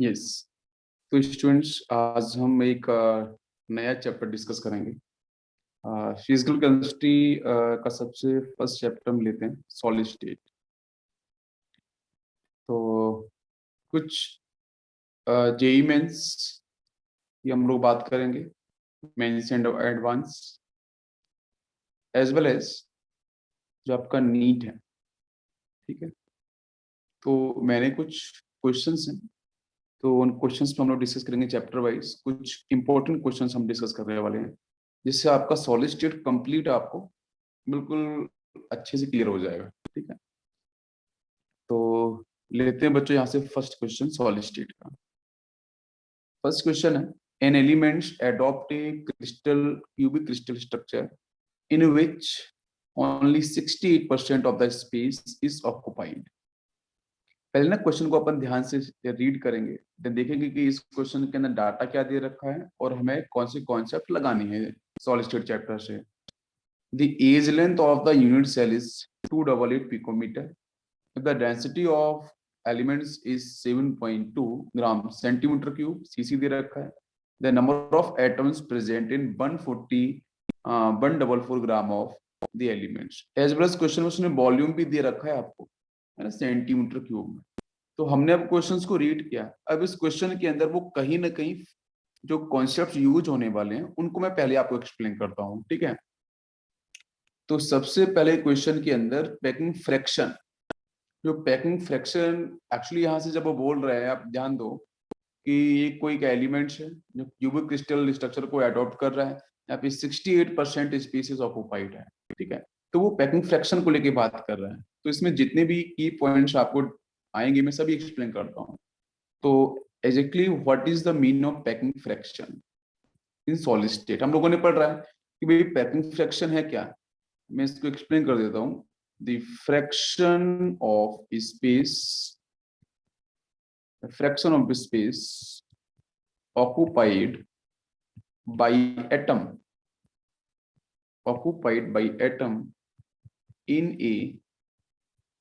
Yes. तो students, आज हम एक नया चैप्टर डिस्कस करेंगे। फिजिकल केमिस्ट्री का सबसे फर्स्ट चैप्टर हम लेते हैं, सॉलिड स्टेट। तो कुछ जेई मेंस की हम लोग बात करेंगे, mains and advance, as well as जो आपका नीट है। ठीक है, तो मैंने कुछ क्वेश्चंस हैं, तो उन क्वेश्चंस पे हम लोग डिस्कस करेंगे चैप्टर वाइज। कुछ इंपॉर्टेंट क्वेश्चंस हम डिस्कस करने वाले हैं, जिससे आपका सॉलिड स्टेट कंप्लीट आपको बिल्कुल अच्छे से क्लियर हो जाएगा। ठीक है, तो लेते हैं बच्चों यहाँ से फर्स्ट क्वेश्चन सॉलिड स्टेट का। फर्स्ट क्वेश्चन है, an elements adopt a crystal cubic crystal structure in which only 68% of the space is occupied. पहले ना क्वेश्चन को अपन ध्यान से रीड करेंगे, देन देखेंगे कि इस क्वेश्चन के अंदर डाटा क्या दे रखा है और हमें कौन सी कॉन्सेप्ट लगानी है सॉलिड स्टेट चैप्टर से। The edge length of the unit cell is 288 picometre. If the density of elements is 7.2 gram centimetre cube, cc दे रखा है। The number of atoms present in 144 gram of the elements, as well as question में उसने volume भी दे रखा है आपको, है ना, सेंटीमीटर क्यूब में। तो हमने अब क्वेश्चंस को रीड किया। अब इस क्वेश्चन के अंदर वो कहीं ना कहीं जो कॉन्सेप्ट यूज होने वाले हैं उनको मैं पहले आपको एक्सप्लेन करता हूँ। ठीक है, तो सबसे पहले क्वेश्चन के अंदर पैकिंग फ्रैक्शन, जो पैकिंग फ्रैक्शन एक्चुअली यहाँ से जब वो बोल रहे हैं, आप ध्यान दो कि ये कोई एक एलिमेंट्स है जो क्यूबिक क्रिस्टल स्ट्रक्चर को अडॉप्ट कर रहा है। यहाँ पे 68% स्पेस ऑक्युपाइड है। ठीक है, तो वो पैकिंग फ्रैक्शन को लेके बात कर रहा है। तो इसमें जितने भी की पॉइंट्स आपको आएंगे मैं सभी एक्सप्लेन करता हूँ। तो exactly what is the mean of packing fraction in solid state, हम लोगों ने पढ़ रहा है कि भाई पैकिंग फ्रैक्शन है क्या। मैं इसको एक्सप्लेन कर देता हूँ। The fraction of space, the fraction of space occupied by atom, occupied by atom in a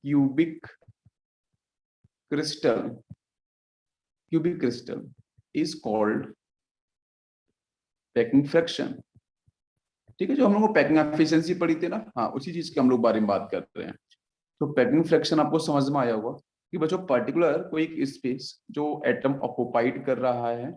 cubic crystal, cubic crystal is called packing fraction। ठीक है, जो हम लोग को पैकिंग एफिशिएंसी पढ़ी थी ना, हाँ उसी चीज के हम लोग बारे में बात कर रहे हैं। तो पैकिंग फ्रैक्शन आपको समझ में आया होगा कि बच्चों पर्टिकुलर कोई एक स्पेस जो एटम ऑक्युपाइड कर रहा है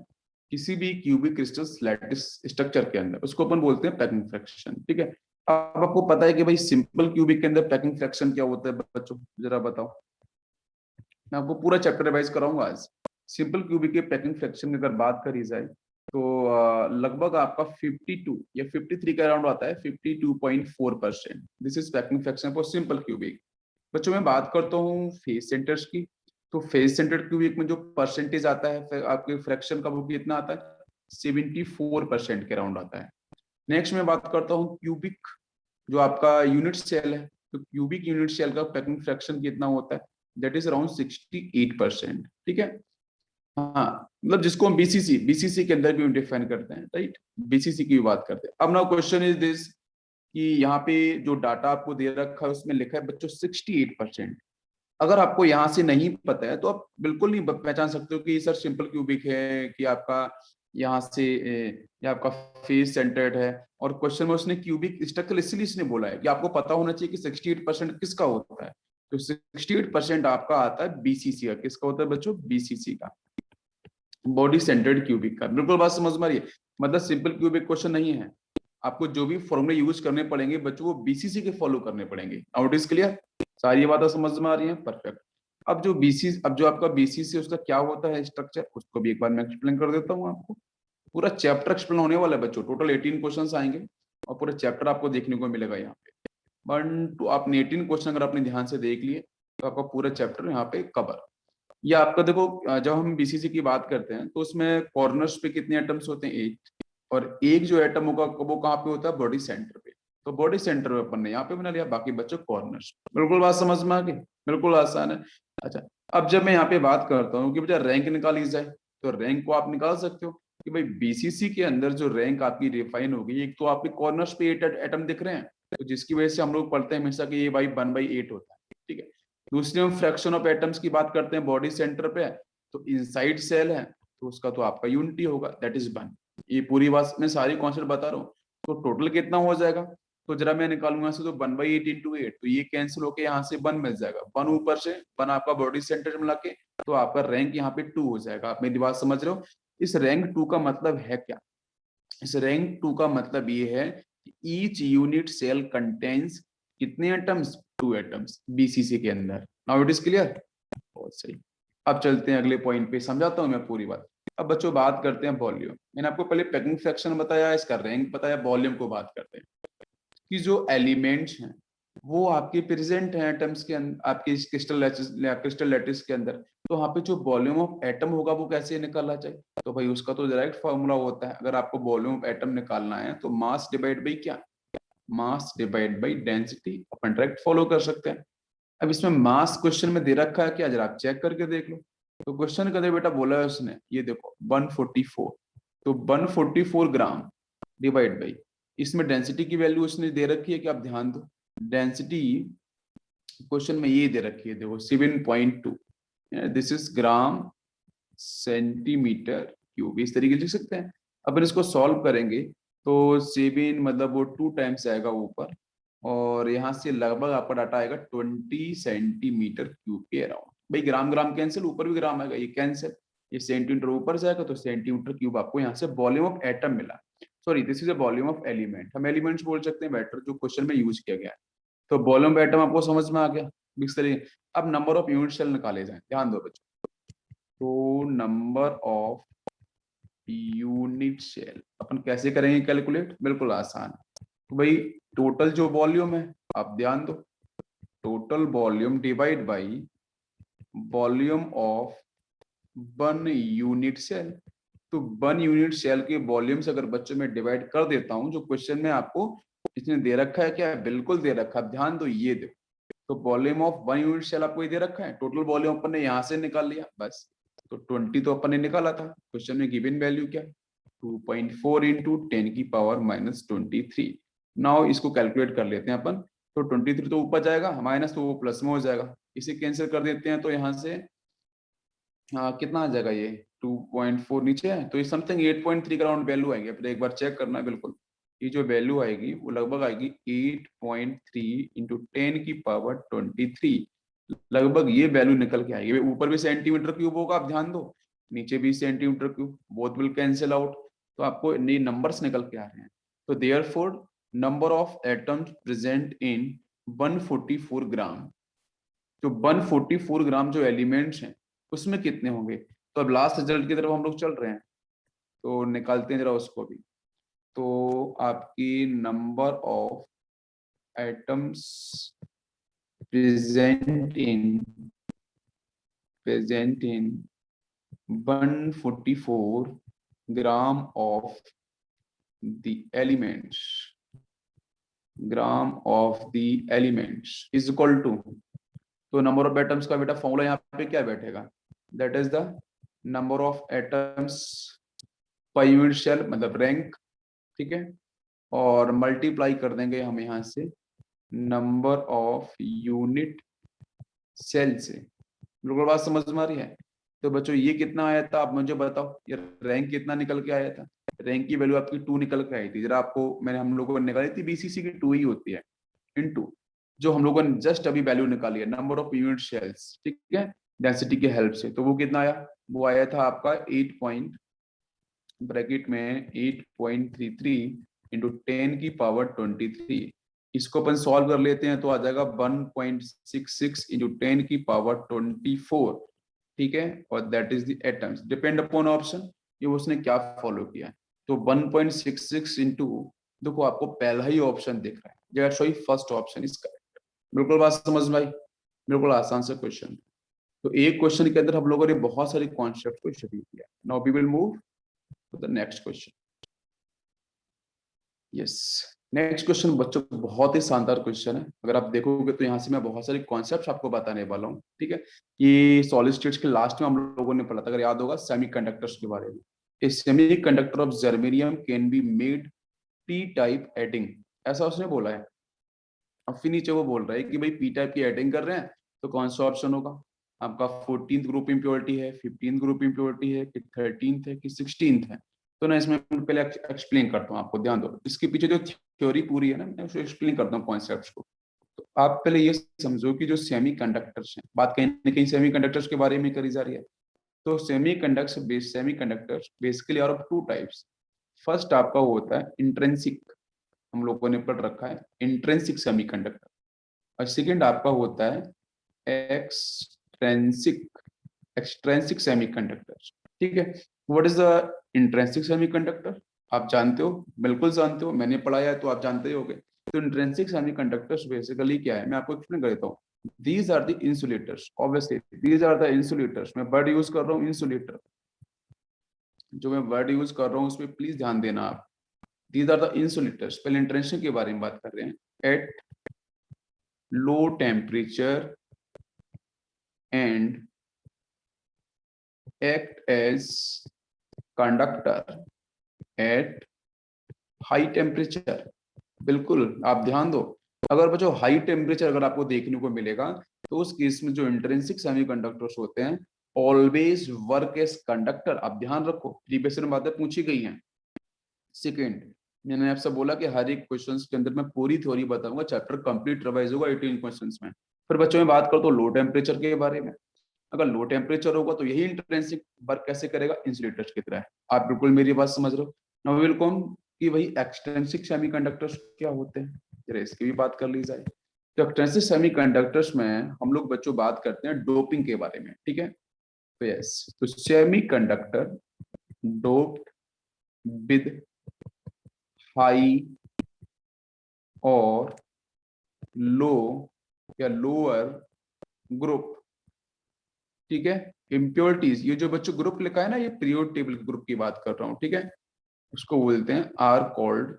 किसी भी क्यूबिक क्रिस्टल लैटिस स्ट्रक्चर के अंदर, उसको अपन बोलते हैं पैकिंग फ्रैक्शन। ठीक है, अब आपको पता है कि भाई सिंपल क्यूबिक के अंदर पैकिंग फ्रैक्शन क्या होता है बच्चों, जरा बताओ। मैं आपको पूरा चैप्टर रिवाइज कराऊंगा आज। सिंपल क्यूबिक के पैकिंग फ्रैक्शन की अगर बात करी जाए तो लगभग आपका 52 या 53 के अराउंड आता है, 52.4%। This is packing fraction for simple cubic. बच्चों मैं बात करता हूँ फेज सेंटर्स की, तो फेज सेंटर क्यूबिक में जो परसेंटेज आता है आपके फ्रैक्शन का, वो कितना आता है, 74% के अराउंड आता है। नेक्स्ट मैं बात करता हूँ क्यूबिक जो आपका यूनिट सेल है, तो क्यूबिक यूनिट सेल का पैकिंग फ्रैक्शन कितना होता है, दैट इज अराउंड 68%। ठीक है, हाँ मतलब जिसको हम बीसीसी बीसीसी के अंदर भी डिफाइन करते हैं, राइट, बीसीसी की भी बात करते हैं। अब नाउ क्वेश्चन इज दिस कि यहाँ पे जो डाटा आपको दे रखा है उसमें लिखा है बच्चों 68%। अगर आपको यहाँ से नहीं पता है तो आप बिल्कुल नहीं पहचान सकते हो कि सर सिंपल क्यूबिक है कि आपका यहाँ से या आपका फेस सेंटर्ड है। और क्वेश्चन में उसने क्यूबिक स्ट्रक्चर इसलिए इसने बोला है कि आपको पता होना चाहिए कि 68% किसका होता है। तो 68% आपका आता है बीसीसी का। किसका होता है बच्चों, बीसीसी का, बॉडी सेंटर्ड क्यूबिक का। बिल्कुल बात समझ में आ रही है, मतलब सिंपल क्यूबिक क्वेश्चन नहीं है। आपको जो भी फॉर्मूले यूज करने पड़ेंगे बच्चों वो बीसीसी के फॉलो करने पड़ेंगे। आउट इज क्लियर, सारी बातें समझ में आ रही हैं, परफेक्ट। अब जो आपका बीसीसी उसका क्या होता है स्ट्रक्चर, उसको भी एक बार मैं एक्सप्लेन कर देता हूँ आपको। पूरा चैप्टर एक्सप्लेन होने वाला है बच्चों, टोटल 18 क्वेश्चन आएंगे और पूरा चैप्टर आपको देखने को मिलेगा यहाँ पे। 1 to आपने 18 क्वेश्चन अगर आपने ध्यान से देख लिए तो आपका पूरा चैप्टर यहाँ पे कवर। या आपका देखो, जब हम बीसीसी की बात करते हैं तो उसमें कॉर्नर्स पे कितने एटम्स होते हैं, 8। और एक जो एटम होगा वो कहाँ पे होता है, बॉडी सेंटर पे। तो बॉडी सेंटर पे अपन ने यहाँ पे बना लिया, बाकी बच्चों कॉर्नर्स। बिल्कुल बात समझ में आ गई, बिल्कुल आसान है। अच्छा, अब जब मैं यहाँ पे बात करता हूँ कि बेटा रैंक निकाली जाए, तो रैंक को आप निकाल सकते हो कि भाई बीसीसी के अंदर जो रैंक आपकी रिफाइन होगी, एक तो आपके कॉर्नर्स पे 8 एटम दिख रहे हैं, तो जिसकी वजह से हम लोग पढ़ते हैं हमेशा कि ये भाई 1/8 होता है। ठीक है, दूसरी हम फ्रैक्शन ऑफ एटम्स की बात करते हैं बॉडी सेंटर पे, तो इनसाइड सेल है तो उसका तो आपका यूनिटी होगा, दैट इज 1। ये पूरी बात मैं सारी कॉन्सेप्ट बता रहा हूँ। तो टोटल कितना हो जाएगा, तो जरा मैं निकालूंगा से, तो 1/8 इंटू 8, तो ये कैंसिल होके यहाँ से 1 मिल जाएगा, 1 ऊपर से 1 आपका बॉडी सेंटर मिला के, तो आपका रैंक यहाँ पे 2 हो जाएगा। आप मेरी बात समझ रहे हो? इस रैंक 2 का मतलब है क्या? इस रैंक 2 का मतलब ये है कि ईच यूनिट सेल कंटेन्स कितने एटम्स, 2 एटम्स बीसीसी के अंदर। Now it is clear? बहुत सही। अब चलते हैं अगले पॉइंट पे, समझाता हूं मैं पूरी बात। अब बच्चों बात करते हैं वॉल्यूम। मैंने आपको पहले पैकिंग फ्रैक्शन बताया, इसका रैंक बताया, वॉल्यूम को बात करते हैं कि जो एलिमेंट्स हैं वो आपके प्रेजेंट हैं एटम्स के अंदर, आपके क्रिस्टल लैटिस के अंदर। तो वहाँ पे जो वॉल्यूम ऑफ एटम होगा वो कैसे निकालना चाहिए? तो भाई उसका तो डायरेक्ट फॉर्मूला होता है। अगर आपको वॉल्यूम ऑफ एटम निकालना है तो मास डिवाइड बाई क्या, mass divide by density, upon direct follow कर सकते हैं। अब इसमें मास क्वेश्चन में दे रखा है क्या, जरा आप चेक करके देख लो। तो क्वेश्चन के अंदर बेटा बोला है उसने, ये देखो 144, तो 144 ग्राम डिवाइड बाई, इसमें डेंसिटी की वैल्यू उसने दे रखी है कि आप ध्यान दो, डेंसिटी क्वेश्चन में ये दे रखी है, देखो 7.2, this is gram centimetre cube, इस तरीके से लिख सकते हैं। अपन इसको सॉल्व करेंगे तो 7 मतलब वो 2 टाइम्स आएगा ऊपर, और यहाँ से लगभग आपका डाटा आएगा 20 सेंटीमीटर क्यूब के अराउंड। भाई ग्राम ग्राम कैंसिल, ऊपर भी ग्राम आएगा, ये कैंसिल, ये सेंटीमीटर ऊपर जाएगा, तो सेंटीमीटर क्यूब आपको यहाँ से वॉल्यूम ऑफ एटम मिला। Sorry, this is a volume of element, हम एलिमेंट्स बोल सकते हैं बेटर, जो क्वेश्चन में यूज किया गया है। तो वॉल्यूम ऑफ एटम आपको समझ में आ गया मिक्स तरीके। अब नंबर ऑफ यूनिट सेल निकाले जाए, ध्यान दो बच्चों। तो नंबर ऑफ यूनिट सेल अपन कैसे करेंगे कैलकुलेट, बिल्कुल आसान। तो भाई टोटल जो वॉल्यूम है, आप ध्यान दो, total volume divide by volume of 1 unit cell. तो 1 यूनिट सेल के वॉल्यूम से अगर बच्चों में डिवाइड कर देता हूं, जो क्वेश्चन में आपको इसने दे रखा है क्या, बिल्कुल दे रखा है, ध्यान दो, ये दो। तो वॉल्यूम ऑफ 1 यूनिट सेल आपको ये दे रखा है, टोटल वॉल्यूम अपन ने यहाँ से निकाल लिया बस। तो 20 तो अपन ने निकाला था, क्वेश्चन में गिवन वैल्यू क्या, 2.4 इंटू 10 की पावर -23। नाउ इसको कैलकुलेट कर लेते हैं अपन। तो 23 तो ऊपर जाएगा, माइनस तो वो प्लस में हो जाएगा, इसे कैंसिल कर देते हैं, तो यहाँ से कितना आ जाएगा, ये 2.4 नीचे है, तो ये समथिंग 8.3 का राउंड वैल्यू आएगी। फिर एक बार चेक करना है बिल्कुल, ये जो वैल्यू आएगी वो लगभग आएगी 8.3 इंटू 10 की पावर 23, लगभग ये वैल्यू निकल के आएगी। ऊपर भी सेंटीमीटर क्यूब होगा, आप ध्यान दो, नीचे भी centimetre cube, both will cancel out, तो आपको ये नंबर्स निकल के आ रहे हैं। तो therefore number of atoms present in 144 ग्राम, जो 144 ग्राम जो एलिमेंट्स हैं उसमें कितने होंगे। तो अब लास्ट रिजल्ट की तरफ हम लोग चल रहे हैं, तो निकालते हैं जरा उसको भी। तो आपकी number of atoms present in 144 gram of the elements, gram of the elements is equal to, तो नंबर ऑफ एटम्स का बेटा फॉर्मूला यहाँ पे क्या बैठेगा, that is the number of atoms per unit cell, मतलब रैंक, ठीक है, और मल्टीप्लाई कर देंगे हम यहाँ से नंबर ऑफ यूनिट सेल से। बिल्कुल बात समझ में आ रही है? तो बच्चों ये कितना आया था, आप मुझे बताओ, ये रैंक कितना निकल के आया था? रैंक की वैल्यू आपकी 2 निकल के आई थी, जरा आपको मैंने, हम लोगों ने निकाली थी, बीसीसी की 2 ही होती है, इनटू जो हम लोगों ने जस्ट अभी वैल्यू निकाली है, नंबर ऑफ यूनिट सेल्स, ठीक है, डेंसिटी के हेल्प से। तो वो कितना आया, वो आया था आपका 8 पॉइंट ब्रैकेट में 8.33 इंटू 10 की पावर 23। इसको अपन सॉल्व कर लेते हैं तो आ जाएगा 1.66 इंटू 10 की पावर 24, ठीक है, और that is the atoms, depend upon option, ये उसने क्या फॉलो किया है। तो 1.66 इंटू, देखो आपको पहला ही ऑप्शन दिख रहा है, that's why first option is correct. बिल्कुल बात समझ में आई? बिल्कुल आसान से क्वेश्चन। तो एक क्वेश्चन के अंदर हम लोगों ने बहुत सारे कॉन्सेप्ट को स्टडी किया। Now we will move to the next question. Yes, next question बच्चों बहुत ही शानदार क्वेश्चन है। अगर आप देखोगे तो यहाँ से मैं बहुत सारे कॉन्सेप्ट्स आपको बताने वाला हूँ, ठीक है। ये सॉलिड स्टेट्स के लास्ट में हम लोगों ने पढ़ा था, अगर याद होगा, सेमीकंडक्टर्स के बारे में। A semiconductor of germanium can be made p type adding, ऐसा उसने बोला है। अब फिर नीचे वो बोल रहा है कि भाई पी टाइप की एडिंग कर रहे हैं तो कौन सा ऑप्शन होगा। आपका 14th ग्रुप इम्प्योरिटी है, 15th ग्रुप इम्प्योरिटी है, कि 13th है, कि 16th है। तो ना इसमें मैं पहले एक्सप्लेन करता हूँ, आपको ध्यान दो, इसके पीछे जो थ्योरी पूरी है ना, मैं उसको एक्सप्लेन करता हूँ कॉन्सेप्ट को। तो आप पहले ये समझो कि जो सेमी कंडक्टर्स हैं, बात कहीं ना कहीं सेमी कंडक्टर्स के बारे में करी जा रही है। तो semiconductors basically are of two types. First आपका वो होता है इंट्रेंसिक, हम लोगों ने पढ़ रखा है इंट्रेंसिक सेमीकंडक्टर। और सेकंड आपका होता है एक्सट्रेंसिक एक्सट्रेंसिक सेमीकंडक्टर। ठीक है, what is the intrinsic semiconductor? आप जानते हो, बिल्कुल जानते हो, मैंने पढ़ाया है तो आप जानते ही होगे। तो इंट्रेंसिक सेमीकंडक्टर्स बेसिकली क्या है, मैं आपको एक्सप्लेन कर देता हूँ। These are the insulators, obviously these are the insulators. मैं वर्ड यूज कर रहा हूँ इंसुलेटर, जो मैं वर्ड यूज कर रहा हूँ उसमें प्लीज ध्यान देना आप। दीज आर द इंसुलेटर्स, पहले इंट्रेंसिक के बारे में बात कर रहे हैं। At low temperature and act as conductor at high temperature। बिल्कुल आप ध्यान दो, अगर बच्चों हाई टेम्परेचर अगर आपको देखने को मिलेगा, तो उस केस में जो इंट्रिंसिक सेमीकंडक्टर्स होते हैं ऑलवेज वर्क एज कंडक्टर। आप ध्यान रखो, प्रीवियस में बातें पूछी गई हैं। सेकेंड, मैंने आपसे बोला कि हर एक क्वेश्चन के अंदर मैं पूरी थ्योरी बताऊंगा, चैप्टर कंप्लीट रिवाइज होगा 18 क्वेश्चंस में। फिर बच्चों में बात करो तो लो टेम्परेचर के बारे में, अगर लो टेम्परेचर होगा तो यही इंट्रिंसिक वर्क कैसे करेगा, इंसुलेटर्स की तरह। आप बिल्कुल मेरी बात समझ रहे हो। नाउ विल कम कि वही एक्सट्रिंसिक सेमीकंडक्टर्स क्या होते हैं, जरा इसकी भी बात कर ली जाए। तो एक्सट्रिंसिक सेमीकंडक्टर्स में हम लोग बच्चों बात करते हैं डोपिंग के बारे में, ठीक है। तो यस, तो सेमीकंडक्टर डोप्ड विद हाई और लो या लोअर ग्रुप, ठीक है, इम्प्योरिटीज। ये जो बच्चों ग्रुप लिखा है ना, ये पीरियोड टेबल ग्रुप की बात कर रहा हूँ, ठीक है। उसको बोलते हैं आर कॉल्ड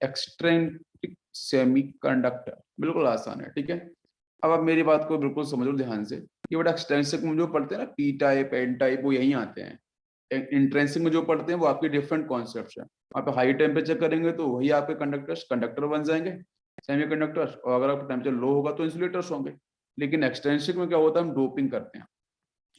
एक्सट्रिंसिक सेमीकंडक्टर। बिल्कुल आसान है, ठीक है। अब आप मेरी बात को बिल्कुल समझो ध्यान से। ये बड़ा एक्सट्रिंसिक में जो पढ़ते हैं ना, पी टाइप एन टाइप, वो यहीं आते हैं। इंट्रिंसिक में जो पढ़ते हैं वो आपके डिफरेंट कॉन्सेप्ट है। आप हाई टेम्परेचर करेंगे तो वही आपके कंडक्टर्स कंडक्टर बन जाएंगे, सेमीकंडक्टर्स, और अगर आपका टेम्परेचर लो होगा तो इंसुलेटर्स होंगे। लेकिन एक्सट्रिंसिक में क्या होता है, हम डोपिंग करते हैं,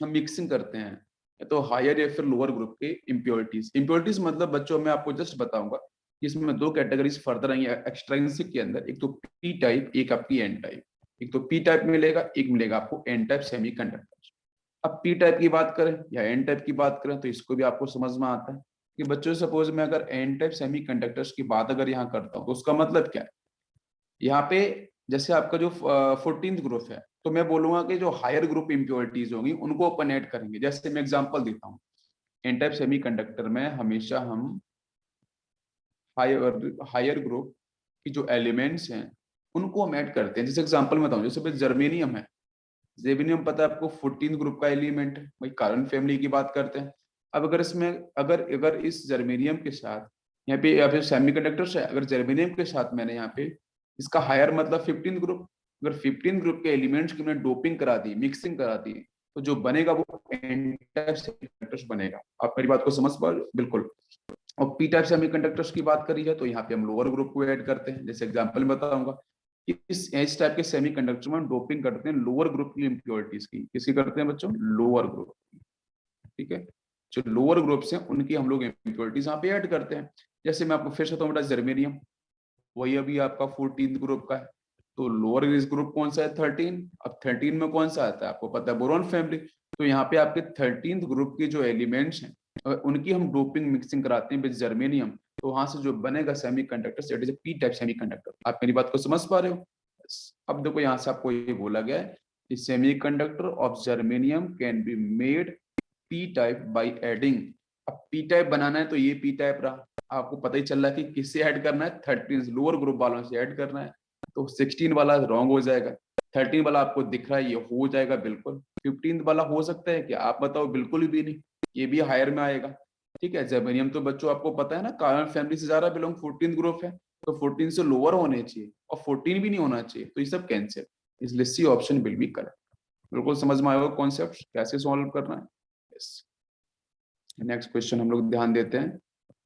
हम मिक्सिंग करते हैं, तो हायर या फिर लोअर ग्रुप के इम्प्योरिटीज। इम्प्योरिटीज मतलब बच्चों मैं आपको जस्ट बताऊंगा, इसमें दो कैटेगरीज फर्दर आई है एक्सट्रिंसिक के अंदर, एक तो पी टाइप, एक आपकी एन टाइप। एक तो पी टाइप मिलेगा, एक मिलेगा आपको एन टाइप सेमीकंडक्टर। अब पी टाइप की बात करें या एन टाइप की बात करें तो इसको भी आपको समझ में आता है कि बच्चों सपोज मैं अगर एन टाइप सेमीकंडक्टर्स की बात अगर यहाँ करता हूँ तो उसका मतलब क्या है। यहाँ पे जैसे आपका जो 14th ग्रुप है, तो मैं बोलूंगा कि जो हायर ग्रुप इम्प्योरिटीज होंगी उनको अपन ऐड करेंगे। जैसे मैं एग्जांपल देता हूँ, एन टाइप सेमीकंडक्टर में हमेशा हम हायर हायर ग्रुप की जो एलिमेंट्स हैं उनको हम ऐड करते हैं। जैसे एग्जांपल में बताऊं, जैसे जर्मेनियम है, जेबिनियम पता है आपको 14th ग्रुप का एलिमेंट है, वही कार्बन फैमिली की बात करते हैं। अब अगर इसमें अगर अगर इस जर्मेनियम के साथ यहाँ पे या फिर सेमीकंडक्टर्स है, अगर जर्मेनियम के साथ मैंने यहाँ पे इसका हायर मतलब 15th ग्रुप, अगर 15th ग्रुप के एलिमेंट्स की मैंने डोपिंग करा दी, मिक्सिंग करा दी, तो जो बनेगा वो एन टाइप सेमीकंडक्टर्स बनेगा। आप मेरी बात को समझ पा रहे हो, बिल्कुल। और पी टाइप सेमीकंडक्टर्स की बात करी है तो यहाँ पे हम लोअर ग्रुप को ऐड करते हैं। जैसे एग्जांपल में बताऊंगा कि इस टाइप के सेमीकंडक्टर में हम डोपिंग करते हैं लोअर ग्रुप की इम्प्योरिटीज की। किसी करते हैं बच्चों, लोअर ग्रुप, ठीक है। जो लोअर ग्रुप्स हैं उनकी हम लोग इम्प्योरिटीज यहाँ पे ऐड करते हैं। जैसे मैं आपको फिर से बताऊं, बेटा जर्मेनियम वही अभी आपका 14th ग्रुप का है, तो लोअर इस ग्रुप कौन सा है, 13। अब 13 में कौन सा आता है आपको पता है, बोरॉन फैमिली। तो यहाँ पे आपके 13th ग्रुप के जो एलिमेंट्स हैं उनकी हम डोपिंग मिक्सिंग कराते हैं विद जर्मेनियम, तो वहां से जो बनेगा semiconductor it is P type semiconductor. आप मेरी बात को समझ पा रहे हो। अब देखो यहाँ से आपको ये बोला गया है, semiconductor of germanium can be made p type by adding. अब पी टाइप बनाना है तो ये पी टाइप रहा, आपको पता ही चल रहा है कि किससे ऐड करना है, 13 लोअर ग्रुप वालों से ऐड करना है। तो 16 वाला रॉन्ग हो जाएगा, 13 वाला आपको दिख रहा है ये हो जाएगा बिल्कुल, 15 वाला हो सकता है कि आप बताओ बिल्कुल भी नहीं, ये भी हायर में आएगा। ठीक है, जर्मेनियम तो बच्चों आपको पता है ना कार्बन फैमिली से ज्यादा बिलोंग 14th ग्रुप है, तो 14 से लोअर होने चाहिए और 14 भी नहीं होना चाहिए, तो ये सब कैंसिल, इसलिए C option will be correct. बिल्कुल समझ में आएगा कॉन्सेप्ट कैसे सॉल्व करना है। यस, नेक्स्ट क्वेश्चन हम लोग ध्यान देते हैं।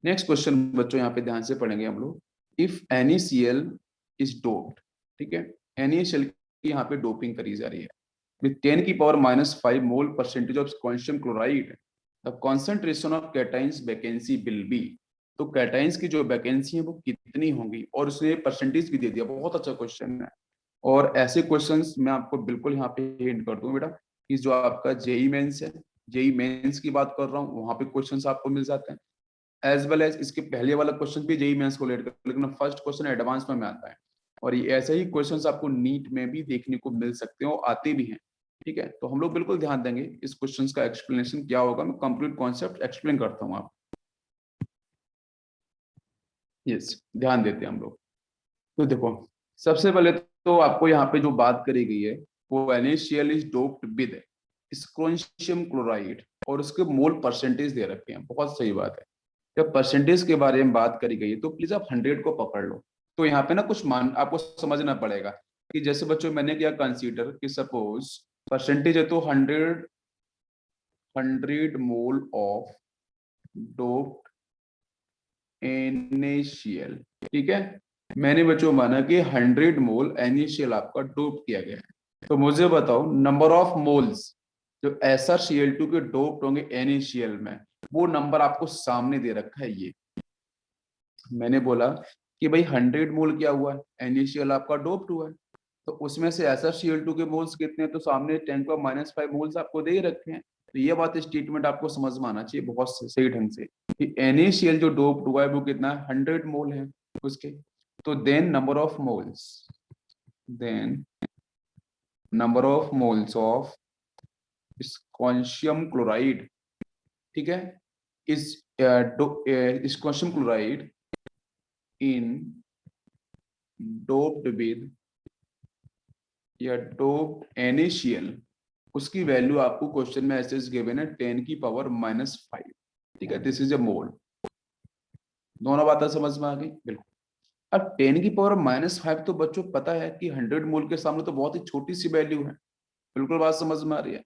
नेक्स्ट क्वेश्चन बच्चों यहाँ पे ध्यान से पढ़ेंगे हम लोग। इफ NaCl इज डोप्ड, ठीक है, NaCl की यहाँ पे डोपिंग करी जा रही है, with 10 की power -5 mole percentage of calcium chloride the concentration of cations vacancy will be. तो कैटाइंस की जो वैकेंसी है वो कितनी होंगी, और उसने परसेंटेज भी दे दिया। बहुत अच्छा क्वेश्चन है। और ऐसे क्वेश्चंस मैं आपको बिल्कुल यहाँ पे हिंट कर दूं बेटा कि जो आपका जेई मेंस है, जेई मेंस की बात कर रहा हूँ, वहां पे क्वेश्चंस आपको मिल जाते हैं, एज वेल एज इसके पहले वाला क्वेश्चन भी जेई मेंस को लेकर, लेकिन फर्स्ट क्वेश्चन एडवांस में आता है। और ये ऐसे ही क्वेश्चंस आपको नीट में भी देखने को मिल सकते हैं और आते भी हैं। ठीक है, तो हम लोग बिल्कुल ध्यान देंगे इस क्वेश्चंस का एक्सप्लेनेशन क्या होगा, मैं कंप्लीट कॉन्सेप्ट एक्सप्लेन करता हूँ आप। यस, ध्यान देते हैं हम लोग। तो देखो, सबसे पहले तो आपको यहाँ पे जो बात करी गई है वो NaCl is doped with strontium chloride, और उसके मोल परसेंटेज दे रखे हैं। बहुत सही बात है। जब परसेंटेज के बारे में बात करी गई है तो प्लीज आप 100 को पकड़ लो। तो यहाँ पे ना कुछ मान आपको समझना पड़ेगा कि जैसे बच्चों मैंने क्या कंसीडर कि सपोज परसेंटेज है तो 100 मोल ऑफ डोप्ड NaCl। ठीक है, मैंने बच्चों माना कि 100 मोल NaCl आपका डोप किया गया है। तो मुझे बताओ नंबर ऑफ मोल्स जो SrCl2 के डोप्ड होंगे NaCl में, वो नंबर आपको सामने दे रखा है। ये मैंने बोला कि भाई 100 मोल क्या हुआ है, NaCl आपका डोप्ड हुआ है, तो उसमें से SrCl2 के मोल्स कितने हैं, तो सामने 10⁻⁵ मोल्स आपको दे ही रखे हैं। तो ये बात स्टेटमेंट आपको समझ में आना चाहिए बहुत सही ढंग से कि NaCl जो डोप्ड हुआ है वो कितना है, 100 मोल है उसके। तो then number of moles of strontium chloride, ठीक है, इस strontium chloride in doped with या डोप्ड NaCl, उसकी वैल्यू आपको क्वेश्चन में ऐसे गिवन है 10⁻⁵। ठीक है, दिस इज ए मोल। दोनों बातें समझ में आ गई? बिल्कुल। अब 10⁻⁵ तो बच्चों पता है कि 100 मोल के सामने तो बहुत ही छोटी सी वैल्यू है। बिल्कुल बात समझ में आ रही है?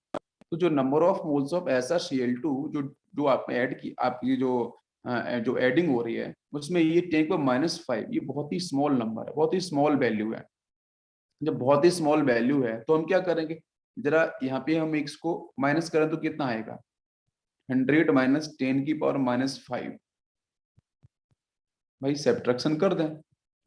तो जो number of moles of SrCl2 जो जो आपने ऐड की, आपकी जो एडिंग हो रही है उसमें ये 10⁻⁵, ये बहुत ही स्मॉल नंबर है, बहुत ही स्मॉल वैल्यू है। जब बहुत ही स्मॉल वैल्यू है तो हम क्या करेंगे, जरा यहाँ पे हम x को माइनस करें तो कितना आएगा, 100 माइनस 10⁻⁵। भाई सब्ट्रैक्शन कर दें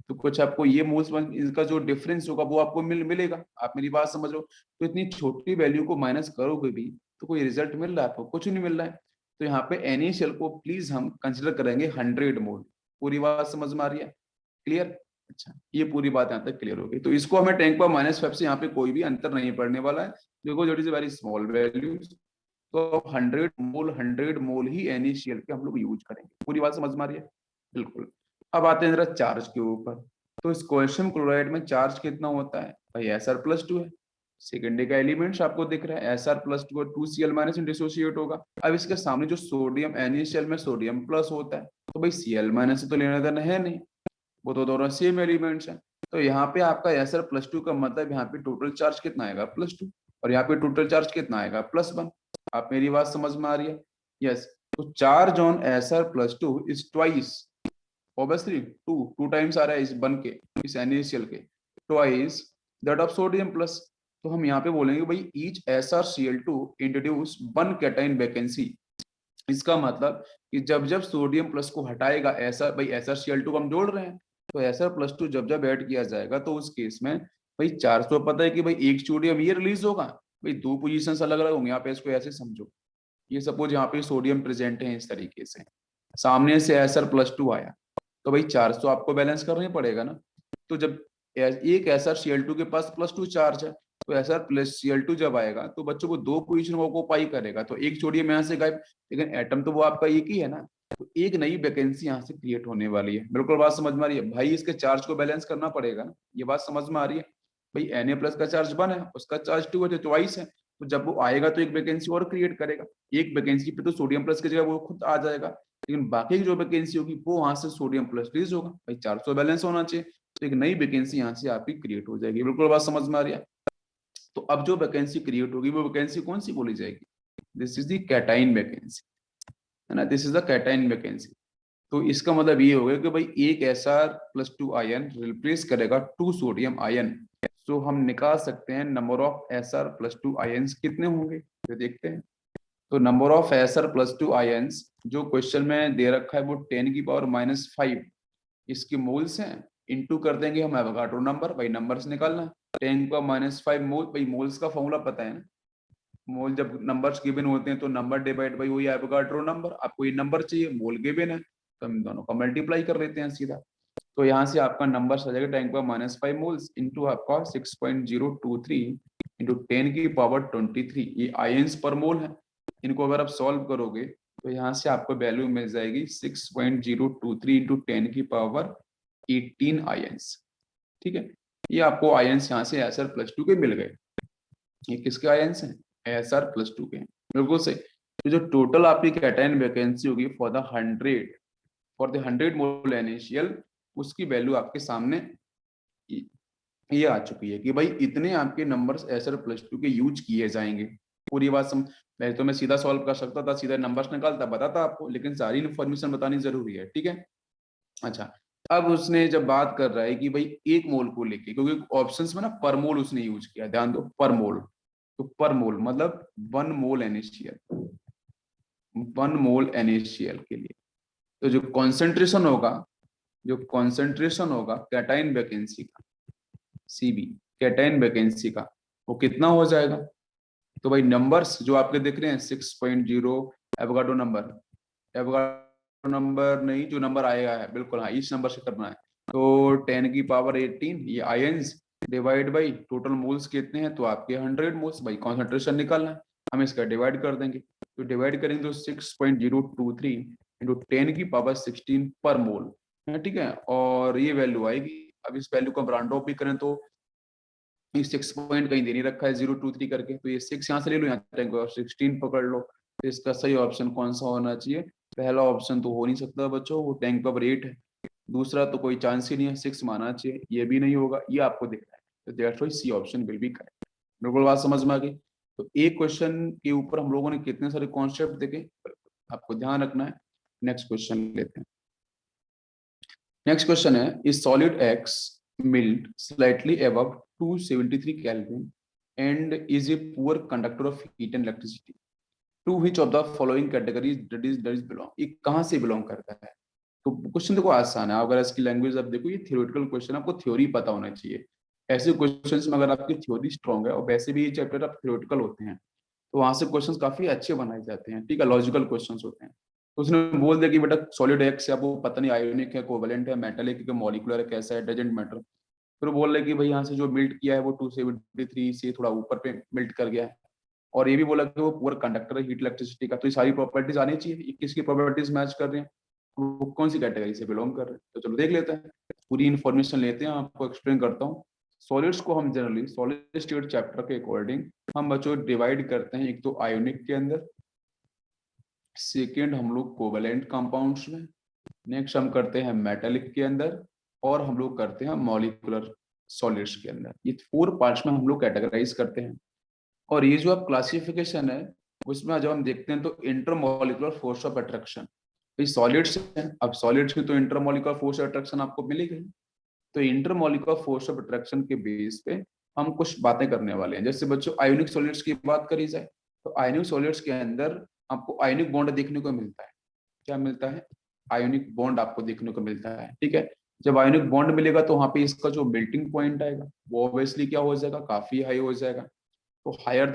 तो कुछ आपको ये मोल्स इनका जो डिफरेंस होगा वो आपको मिलेगा। आप मेरी बात समझ लो। तो इतनी छोटी वैल्यू को माइनस करोगे भी तो कोई रिजल्ट मिल रहा है आपको, कुछ नहीं मिल रहा है। तो यहाँ पे NaCl को प्लीज हम कंसिडर करेंगे 100 मोल। पूरी बात समझ में आ रही है? क्लियर? अच्छा, ये पूरी बात यहाँ तक क्लियर हो गई। तो इसको हमें 10⁻⁵ से यहाँ पे कोई भी अंतर नहीं पड़ने वाला है, because it is very small value. तो 100 मोल ही NaCl के हम लोग यूज करेंगे। पूरी बात समझ में आ रही है? बिल्कुल। अब आते हैं जरा चार्ज के ऊपर। तो इस कैल्शियम क्लोराइड में चार्ज कितना होता है भाई, Sr+2 है। सेकेंडरी का एलिमेंट्स आपको दिख रहा है, Sr+2 और 2Cl- डिसोसिएट होगा। अब इसके सामने जो सोडियम NaCl में सोडियम प्लस होता है, तो भाई Cl- से तो लेना देना है नहीं, वो तो दोनों सेम एलिमेंट्स हैं। तो यहाँ पे आपका Sr+2 का मतलब यहाँ पे टोटल चार्ज कितना आएगा, +2, और यहाँ पे टोटल चार्ज कितना आएगा, +1। आप मेरी बात समझ में आ रही है? यस। तो charge on Sr+2 is twice, obviously two times आ रहा है इस बन के, इस NaCl के, twice that of sodium plus. तो हम यहाँ पे बोलेंगे भाई each SrCl2 introduce one cation vacancy. इसका मतलब कि जब जब सोडियम प्लस को हटाएगा, ऐसा भाई SrCl2 को हम जोड़ रहे हैं, तो Sr+2 जब जब ऐड किया जाएगा तो उस केस में भाई चार्ज तो पता है कि भाई एक सोडियम ये रिलीज होगा, भाई दो पोजीशंस अलग अलग होंगे। यहाँ पे इसको ऐसे समझो, ये सपोज यहाँ पे सोडियम प्रेजेंट है इस तरीके से, सामने से Sr+2 आया, तो भाई चार्ज तो आपको बैलेंस करना ही पड़ेगा ना। तो जब एक SrCl2 के पास +2 चार्ज है, तो Sr+Cl2 जब आएगा तो बच्चों को दो पोजीशन को ऑक्यूपाई करेगा, तो एक सोडियम यहाँ से गायब, लेकिन एटम तो वो आपका एक ही है ना। तो एक नई वैकेंसी यहाँ से क्रिएट होने वाली है। बिल्कुल बात समझ में आ रही है भाई? इसके चार्ज को बैलेंस करना पड़ेगा ना, ये बात समझ में आ रही है? भाई Na+ का चार्ज 1 है, उसका चार्ज 2 है, तो ट्वाइस है। तो जब वो आएगा तो एक वैकेंसी और क्रिएट करेगा। एक वैकेंसी पे तो सोडियम प्लस की जगह वो खुद आ जाएगा, लेकिन बाकी की जो वैकेंसी होगी वो वहां से सोडियम प्लस रिलीज होगा। भाई 400 बैलेंस होना चाहिए, तो एक नई वैकेंसी यहाँ से आपकी क्रिएट हो जाएगी। बिल्कुल बात समझ में आ रही है? तो अब जो वैकेंसी क्रिएट होगी वो वैकेंसी कौन सी बोली जाएगी, this is the cation vacancy, है ना, this is the cation vacancy. तो इसका मतलब ये हो गया कि भाई एक Sr+2 आयन रिप्लेस करेगा 2 सोडियम आयन। तो हम निकाल सकते हैं नंबर ऑफ Sr+2 आयन्स कितने होंगे, तो देखते हैं। तो नंबर ऑफ Sr+2 आयन्स जो क्वेश्चन में दे रखा है वो 10⁻⁻5 इसके मोल्स हैं, इनटू कर देंगे हम एवोगाड्रो नंबर, भाई नंबर से निकालना है 10⁻�5 मोल, भाई मोल्स का फॉर्मूला पता है ना, मोल जब नंबर्स गिवन होते हैं तो नंबर डिवाइड बाई वही एवोगाड्रो नंबर। आपको ये नंबर चाहिए, मोल गिवन है, तो हम दोनों का मल्टीप्लाई कर लेते हैं सीधा। तो यहाँ से आपका नंबर आ जाएगा 10⁻⁻5 मोल्स इंटू आपका 6.023 इंटू 10⁻23, ये आयंस पर मोल है। इनको अगर आप सॉल्व करोगे तो यहाँ से आपको वैल्यू मिल जाएगी 6.023 इंटू 10⁻18 आयंस। ठीक है, ये आपको आयंस यहाँ से Sr+2 के मिल गए। ये किसके आयंस हैं, Sr+2 के हैं, बिल्कुल सही। तो जो टोटल आपकी कैटायन वैकेंसी होगी फॉर द 100 मोल NaCl, उसकी वैल्यू आपके सामने ये आ चुकी है कि भाई इतने आपके नंबर्स Sr+2 के यूज किए जाएंगे। पूरी बात पहले तो मैं सीधा सॉल्व कर सकता था, सीधा नंबर्स निकालता बताता आपको, लेकिन सारी इन्फॉर्मेशन बतानी जरूरी है। ठीक है, अच्छा अब उसने जब बात कर रहा है कि भाई एक मोल को लेके, क्योंकि ऑप्शंस में ना पर मोल उसने यूज किया, ध्यान दो पर मोल, तो पर मोल मतलब 1 मोल NaCl, 1 मोल NaCl के लिए तो जो कॉन्सेंट्रेशन होगा कैटायन वैकेंसी का, Cb कैटायन वैकेंसी का, वो कितना हो जाएगा। तो भाई नंबर्स जो आपके दिख रहे हैं 6.0 एवोगाड्रो नंबर नहीं, जो नंबर आएगा है बिल्कुल, हाँ इस नंबर से करना है। तो 10⁻18 ये ions divide by total moles कितने हैं, तो आपके 100 मोल्स, भाई कॉन्सेंट्रेशन निकालना है, हम इसका डिवाइड कर देंगे। तो डिवाइड करेंगे तो 6.023 इंटू 10⁻16 पर मोल है। ठीक है, और ये वैल्यू आएगी। अब इस वैल्यू को ब्रांड ऑफ भी करें तो 6 पॉइंट कहीं दे नहीं रखा है 023 करके, तो ये 6 यहाँ से ले लो, यहाँ 16 पकड़ लो। तो इसका सही ऑप्शन कौन सा होना चाहिए, पहला ऑप्शन तो हो नहीं सकता बच्चों, वो 10⁻8 है। दूसरा तो कोई चांस ही नहीं है, 6 माना चाहिए, ये भी नहीं होगा, ये आपको दिख रहा है। तो that's why C option will be correct. बिल्कुल बात समझ में आ गई। तो एक क्वेश्चन के ऊपर हम लोगों ने कितने सारे कॉन्सेप्ट देखे, आपको ध्यान रखना है। नेक्स्ट क्वेश्चन लेते हैं। नेक्स्ट क्वेश्चन है, is solid X melts slightly above 273 Kelvin and is a poor conductor of heat and electricity, to which of the following categories does belong, ये कहाँ से बिलोंग करता है। तो क्वेश्चन देखो आसान है, अगर इसकी लैंग्वेज आप देखो, ये थियोरेटिकल क्वेश्चन, आपको थ्योरी पता होना चाहिए। ऐसे क्वेश्चंस में अगर आपकी थ्योरी स्ट्रांग है, और वैसे भी ये चैप्टर आप थियोरेटिकल होते हैं, तो वहां से क्वेश्चंस काफी अच्छे बनाए जाते हैं। ठीक है, लॉजिकल क्वेश्चंस होते हैं। तो उसने बोल दिया कि बेटा सॉलिड एक्स है, आपको पता नहीं आयोनिक है, कोवेलेंट है, मेटालिक है, मॉलिक्यूलर है, कैसा है, डजंट मैटर। फिर वो बोल रहे कि भाई यहाँ से जो मिल्ट किया है वो 273 से थोड़ा ऊपर पे मिल्ट कर गया है, और ये भी बोला कि वो पूरा कंडक्टर है हीट इलेक्ट्रिसिटी का। तो ये सारी प्रॉपर्टीज आनी चाहिए, ये किसकी प्रॉपर्टीज मैच कर रहे हैं, वो कौन सी कैटेगरी से बिलोंग कर रहे हैं। तो चलो देख लेते हैं, पूरी इन्फॉर्मेशन लेते हैं, आपको एक्सप्लेन करता हूँ। सॉलिड्स को हम जनरली सॉलिड स्टेट चैप्टर के अकॉर्डिंग हम बच्चों डिवाइड करते हैं, एक तो आयोनिक के अंदर, सेकेंड हम लोग कोवेलेंट कंपाउंड्स में, नेक्स्ट हम करते हैं मेटालिक के अंदर, और हम लोग करते हैं मॉलिक्यूलर सॉलिड्स के अंदर। ये 4 पार्ट्स में हम लोग कैटेगराइज करते हैं। और ये जो आप क्लासिफिकेशन है उसमें जब हम देखते हैं तो इंटरमॉलिक्यूलर फोर्स ऑफ अट्रैक्शन, ये सॉलिड्स हैं, अब सॉलिड्स की तो इंटरमॉलिक्यूलर फोर्स ऑफ अट्रैक्शन आपको मिलेगी। तो इंटरमॉलिक्यूलर फोर्स ऑफ अट्रैक्शन के बेस पे हम कुछ बातें करने वाले हैं। जैसे बच्चों आयोनिक सॉलिड्स की बात करी जाए, तो आयोनिक सॉलिड्स के अंदर आपको आयोनिक बॉन्ड देखने को मिलता है। क्या मिलता है, आयोनिक बॉन्ड आपको देखने को मिलता है। ठीक है, जब आयोनिक बॉन्ड मिलेगा तो वहां पे इसका जो मेल्टिंग पॉइंट आएगा वो ऑब्वियसली क्या हो जाएगा, काफी हाई हो जाएगा। तो हायर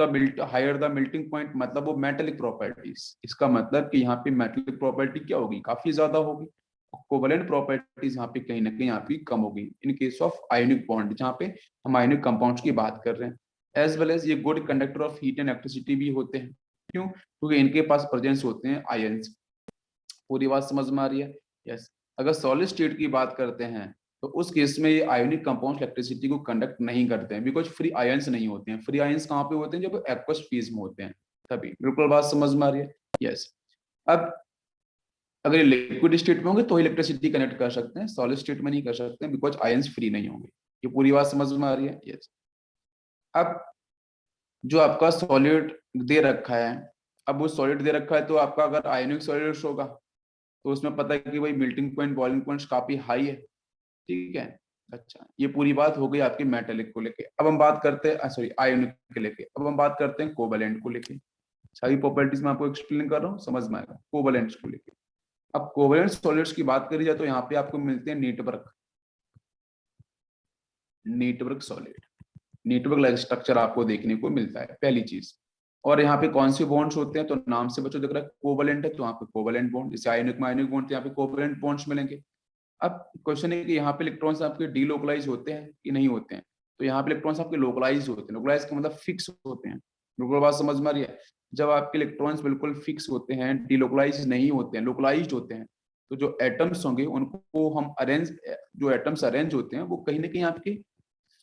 द मेल्टिंग पॉइंट मतलब वो मेटेलिक प्रॉपर्टीज, इसका मतलब कि यहाँ पे मेटेलिक प्रॉपर्टी क्या होगी, काफी ज्यादा होगी। कोवेलेंट प्रॉपर्टीज यहाँ पे कहीं ना कहीं यहाँ पे कम होगी in case of ionic bond, जहाँ पे हम आयोनिक कंपाउंड्स की बात कर रहे हैं। एज वेल एज ये good conductor of heat and electricity भी होते हैं। क्यों, क्योंकि इनके पास प्रेजेंस होते हैं आयंस। पूरी बात समझ में आ रही है। यस, अगर सॉलिड स्टेट की बात करते हैं तो उस केस में ये आयोनिक कंपाउंड इलेक्ट्रिसिटी को कंडक्ट नहीं करते हैं, बिकॉज फ्री आयंस नहीं होते हैं। फ्री आयंस कहाँ पे होते हैं, जब एक्वस फेज में होते हैं तभी। बिल्कुल बात समझ में आ रही है। यस, अब अगर लिक्विड स्टेट में होंगे तो इलेक्ट्रिसिटी कनेक्ट कर सकते हैं, सॉलिड स्टेट में नहीं कर सकते हैं, बिकॉज आयंस फ्री नहीं होंगे। ये पूरी बात समझ में आ रही है। यस, अब जो आपका सॉलिड दे रखा है, अब वो सॉलिड दे रखा है तो आपका अगर आयोनिक सॉलिड्स होगा तो उसमें पता है कि भाई मेल्टिंग पॉइंट बॉइलिंग पॉइंट्स काफी हाई है, ठीक है। अच्छा, ये पूरी बात हो गई आपकी मेटेलिक को लेके। अब हम बात करते हैं सॉरी आयोनिक के लेके, अब हम बात करते हैं कोवेलेंट को लेके। सारी प्रॉपर्टीज में आपको एक्सप्लेन कर रहा हूँ, समझ में आएगा कोवेलेंट्स को लेके। अब कोवेलेंट सॉलिड्स की बात करी जाए तो यहाँ पे आपको मिलते हैं network, network solid, network like structure आपको देखने को मिलता है पहली चीज। और यहाँ पे कौन से बॉन्ड्स होते हैं, तो नाम से बच्चों दिख रहा है कोवेलेंट है, तो यहाँ पे कोवेलेंट बॉन्ड, जैसे आयोनिक में आयोनिक बॉन्ड, यहाँ पे कोवेलेंट बॉन्ड्स मिलेंगे। अब क्वेश्चन है कि यहाँ पे इलेक्ट्रॉन्स आपके डीलोकलाइज होते हैं कि नहीं होते हैं, तो यहाँ पे इलेक्ट्रॉन्स आपके लोकलाइज होते हैं। लोकलाइज का मतलब फिक्स होते हैं, बिल्कुल बात समझ में आ रही है। जब आपके इलेक्ट्रॉन्स बिल्कुल फिक्स होते हैं, डीलोकलाइज नहीं होते हैं, लोकलाइज्ड होते हैं, तो जो एटम्स होंगे उनको हम अरेंज, जो एटम्स अरेंज होते हैं वो कहीं ना कहीं आपके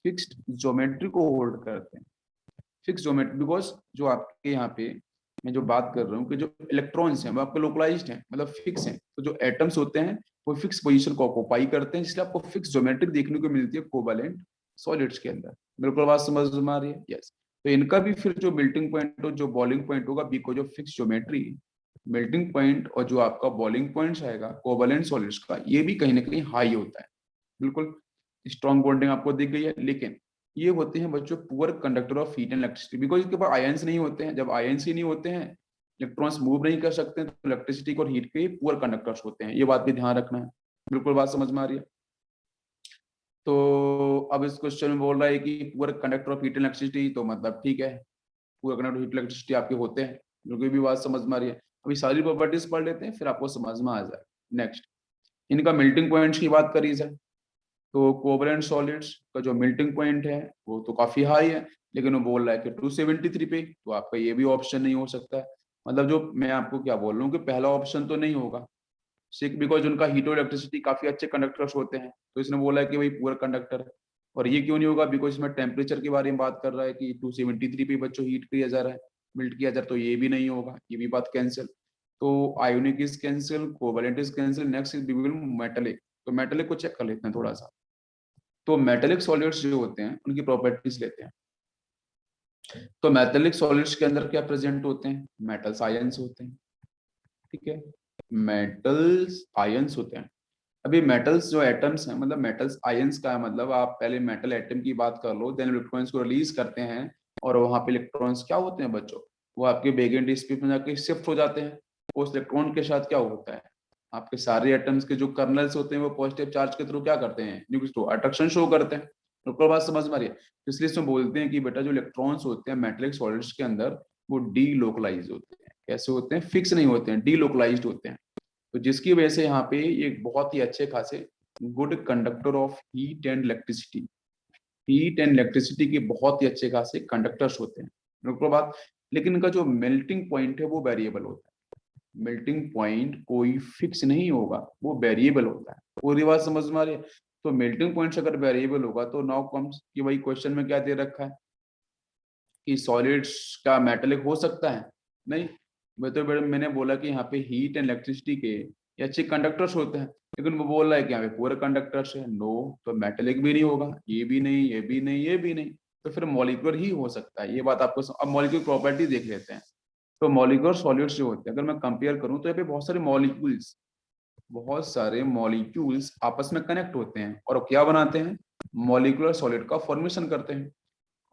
फिक्स्ड ज्योमेट्री को होल्ड करते हैं। फिक्स ज्योमेट्री, बिकॉज जो आपके यहाँ पे मैं जो बात कर रहा हूँ कि जो इलेक्ट्रॉन्स हैं वो आपके लोकलाइज्ड हैं, मतलब फिक्स हैं, तो जो एटम्स होते हैं वो फिक्स पोजीशन को ऑक्यूपाई करते हैं, इसलिए आपको फिक्स ज्योमेट्री देखने को मिलती है कोवेलेंट सॉलिड्स के अंदर। बिल्कुल बात समझ में आ रही है, यस। तो इनका भी फिर जो मेल्टिंग पॉइंट और जो बॉइलिंग पॉइंट होगा, because of fix geometry, melting point और जो आपका बॉइलिंग पॉइंट आएगा कोवेलेंट सॉलिड्स का, ये भी कहीं ना कहीं हाई होता है। बिल्कुल स्ट्रॉन्ग बॉन्डिंग आपको दिख गई है, लेकिन ये होते हैं बच्चों poor conductor of heat and electricity, because इनके पास आयंस नहीं होते हैं। जब आयंस ही नहीं होते हैं, इलेक्ट्रॉन्स मूव नहीं कर सकते हैं, तो इलेक्ट्रिसिटी और हीट के पुअर कंडक्टर्स होते हैं, ये बात भी ध्यान रखना है। बिल्कुल बात समझ में आ रही है। तो अब इस क्वेश्चन में बोल रहा है कि poor conductor of heat and electricity, तो मतलब ठीक है, पुअर कंडक्टर हीट इलेक्ट्रिसिटी आपके होते हैं, बिल्कुल भी बात समझ में आ रही है। अभी सारी प्रॉपर्टीज पढ़ लेते हैं, फिर आपको समझ में आ जाए। नेक्स्ट, इनका मेल्टिंग पॉइंट्स की बात करी जाए, तो कोवलेंट सॉलिड्स का जो मेल्टिंग पॉइंट है वो तो काफी हाई है, लेकिन वो बोल रहा है कि 273 पे, तो आपका ये भी ऑप्शन नहीं हो सकता है। मतलब जो मैं आपको क्या बोल रहा हूँ कि पहला ऑप्शन तो नहीं होगा, सिक बिकॉज उनका हीट और इलेक्ट्रिसिटी काफी अच्छे कंडक्टर्स होते हैं, तो इसने बोला है कि भाई पुअर कंडक्टर है। और ये क्यों नहीं होगा, बिकॉज इसमें टेम्परेचर के बारे में बात कर रहा है कि 273 पे बच्चों हीट किया जा रहा है, मेल्ट किया जा रहा है, तो ये भी नहीं होगा, ये भी बात कैंसिल। तो ionic is cancel, covalent is cancel, next is metallic. तो मेटेलिक को चेक कर लेते हैं थोड़ा सा। तो मेटेलिक सॉलिड्स जो होते हैं उनकी प्रॉपर्टीज लेते हैं। तो मेटेलिक सॉलिड्स के अंदर क्या प्रेजेंट होते हैं, मेटल्स आयंस होते हैं, ठीक है, मेटल्स आयंस होते हैं। अभी मेटल्स जो एटम्स हैं, मतलब मेटल्स आयंस का है, मतलब आप पहले मेटल एटम की बात कर लो, देन इलेक्ट्रॉन्स को रिलीज करते हैं, और वहां पे इलेक्ट्रॉन्स क्या होते हैं बच्चों, वो आपके वेकेंट स्पेस में जाके शिफ्ट हो जाते हैं। उस इलेक्ट्रॉन के साथ क्या होता है, आपके सारे एटम्स के जो कर्नल्स होते हैं वो पॉजिटिव चार्ज के थ्रू क्या करते हैं, न्यूक्लियस थ्रू अट्रैक्शन शो करते हैं। तो बात समझ में आ रही है। तो इसलिए इसमें बोलते हैं कि बेटा जो इलेक्ट्रॉन्स होते हैं मेटेलिक सॉलिड्स के अंदर, वो डीलोकलाइज होते हैं। कैसे होते हैं, फिक्स नहीं होते हैं, डीलोकलाइज्ड होते हैं। तो जिसकी वजह से यहाँ पे ये बहुत ही अच्छे खासे good conductor of heat and electricity, heat and electricity के बहुत ही अच्छे खासे कंडक्टर्स होते हैं। बिल्कुल बात, लेकिन इनका जो मेल्टिंग पॉइंट है वो वेरिएबल होता है। मेल्टिंग पॉइंट कोई फिक्स नहीं होगा, वो वेरिएबल होता है। पूरी बात समझ में आ रही है। तो मेल्टिंग पॉइंट्स अगर वेरिएबल होगा, तो नाउ कम्स कि भाई क्वेश्चन में क्या दे रखा है कि सॉलिड्स का मेटेलिक हो सकता है, नहीं। मैंने बोला कि यहाँ पे हीट एंड इलेक्ट्रिसिटी के ये अच्छे कंडक्टर्स होते हैं, लेकिन वो बोल रहा है कि यहाँ पे पूरे कंडक्टर्स है, नो। तो मेटेलिक भी नहीं होगा, ये भी नहीं, ये भी नहीं, ये भी नहीं, तो फिर मॉलिक्यूलर ही हो सकता है, ये बात आपको अब मॉलिक्यूलर प्रॉपर्टी देख लेते हैं। तो मॉलिक्यूलर सॉलिड्स जो होते हैं, अगर मैं कंपेयर करूं, तो यहाँ पे बहुत सारे मॉलिक्यूल्स आपस में कनेक्ट होते हैं और क्या बनाते हैं, मॉलिक्यूलर सॉलिड का फॉर्मेशन करते हैं।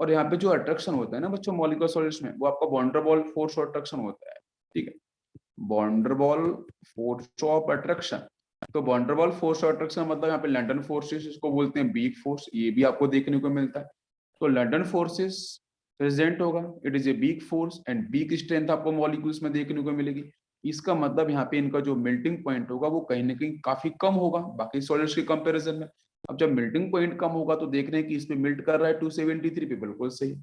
और यहाँ पे जो अट्रैक्शन होता है ना बच्चों मॉलिक्यूलर सॉलिड्स में, वो आपका वॉन्डरबॉल फोर्स ऑफ अट्रैक्शन होता है, ठीक है, वॉन्डरबॉल फोर्स ऑफ अट्रैक्शन। तो वॉन्डरबॉल फोर्स ऑफ अट्रैक्शन मतलब यहाँ पे लंडन फोर्सेस, इसको बोलते हैं वीक फोर्स, ये भी आपको देखने को मिलता है। तो लंडन फोर्सेस प्रेजेंट होगा, it is a weak force and weak strength आपको मॉलिक्यूल्स में देखने को मिलेगी। इसका मतलब यहाँ पे इनका जो मेल्टिंग पॉइंट होगा वो कहीं ना कहीं काफी कम होगा बाकी सॉलिड्स के कंपैरिजन में। अब जब मेल्टिंग पॉइंट कम होगा, तो देख रहे हैं कि इसमें मेल्ट कर रहा है 273 पे, बिल्कुल सही।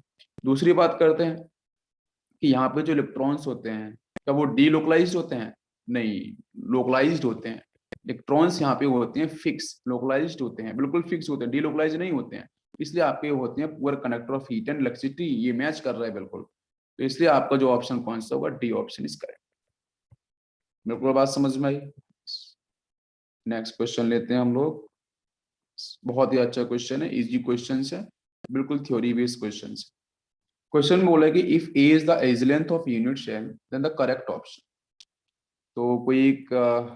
दूसरी बात करते हैं कि यहाँ पे जो इलेक्ट्रॉन्स होते हैं, क्या वो डीलोकलाइज्ड होते हैं, नहीं, लोकलाइज्ड होते हैं। इलेक्ट्रॉन्स यहाँ पे होते हैं फिक्स, लोकलाइज्ड होते हैं, बिल्कुल फिक्स होते हैं, डीलोकलाइज नहीं होते हैं। इसलिए आपके होते हैं poor conductor of heat and electricity, ये मैच कर रहा है बिल्कुल। तो इसलिए आपका जो ऑप्शन कौन सा होगा, डी ऑप्शन इज करेक्ट। बिल्कुल बात समझ में आई। नेक्स्ट क्वेश्चन लेते हैं हम लोग। बहुत ही अच्छा क्वेश्चन है, इजी क्वेश्चन है, बिल्कुल थ्योरी बेस्ड क्वेश्चन है। क्वेश्चन बोला है कि if A is the edge length of unit cell, then the correct option. तो कोई एक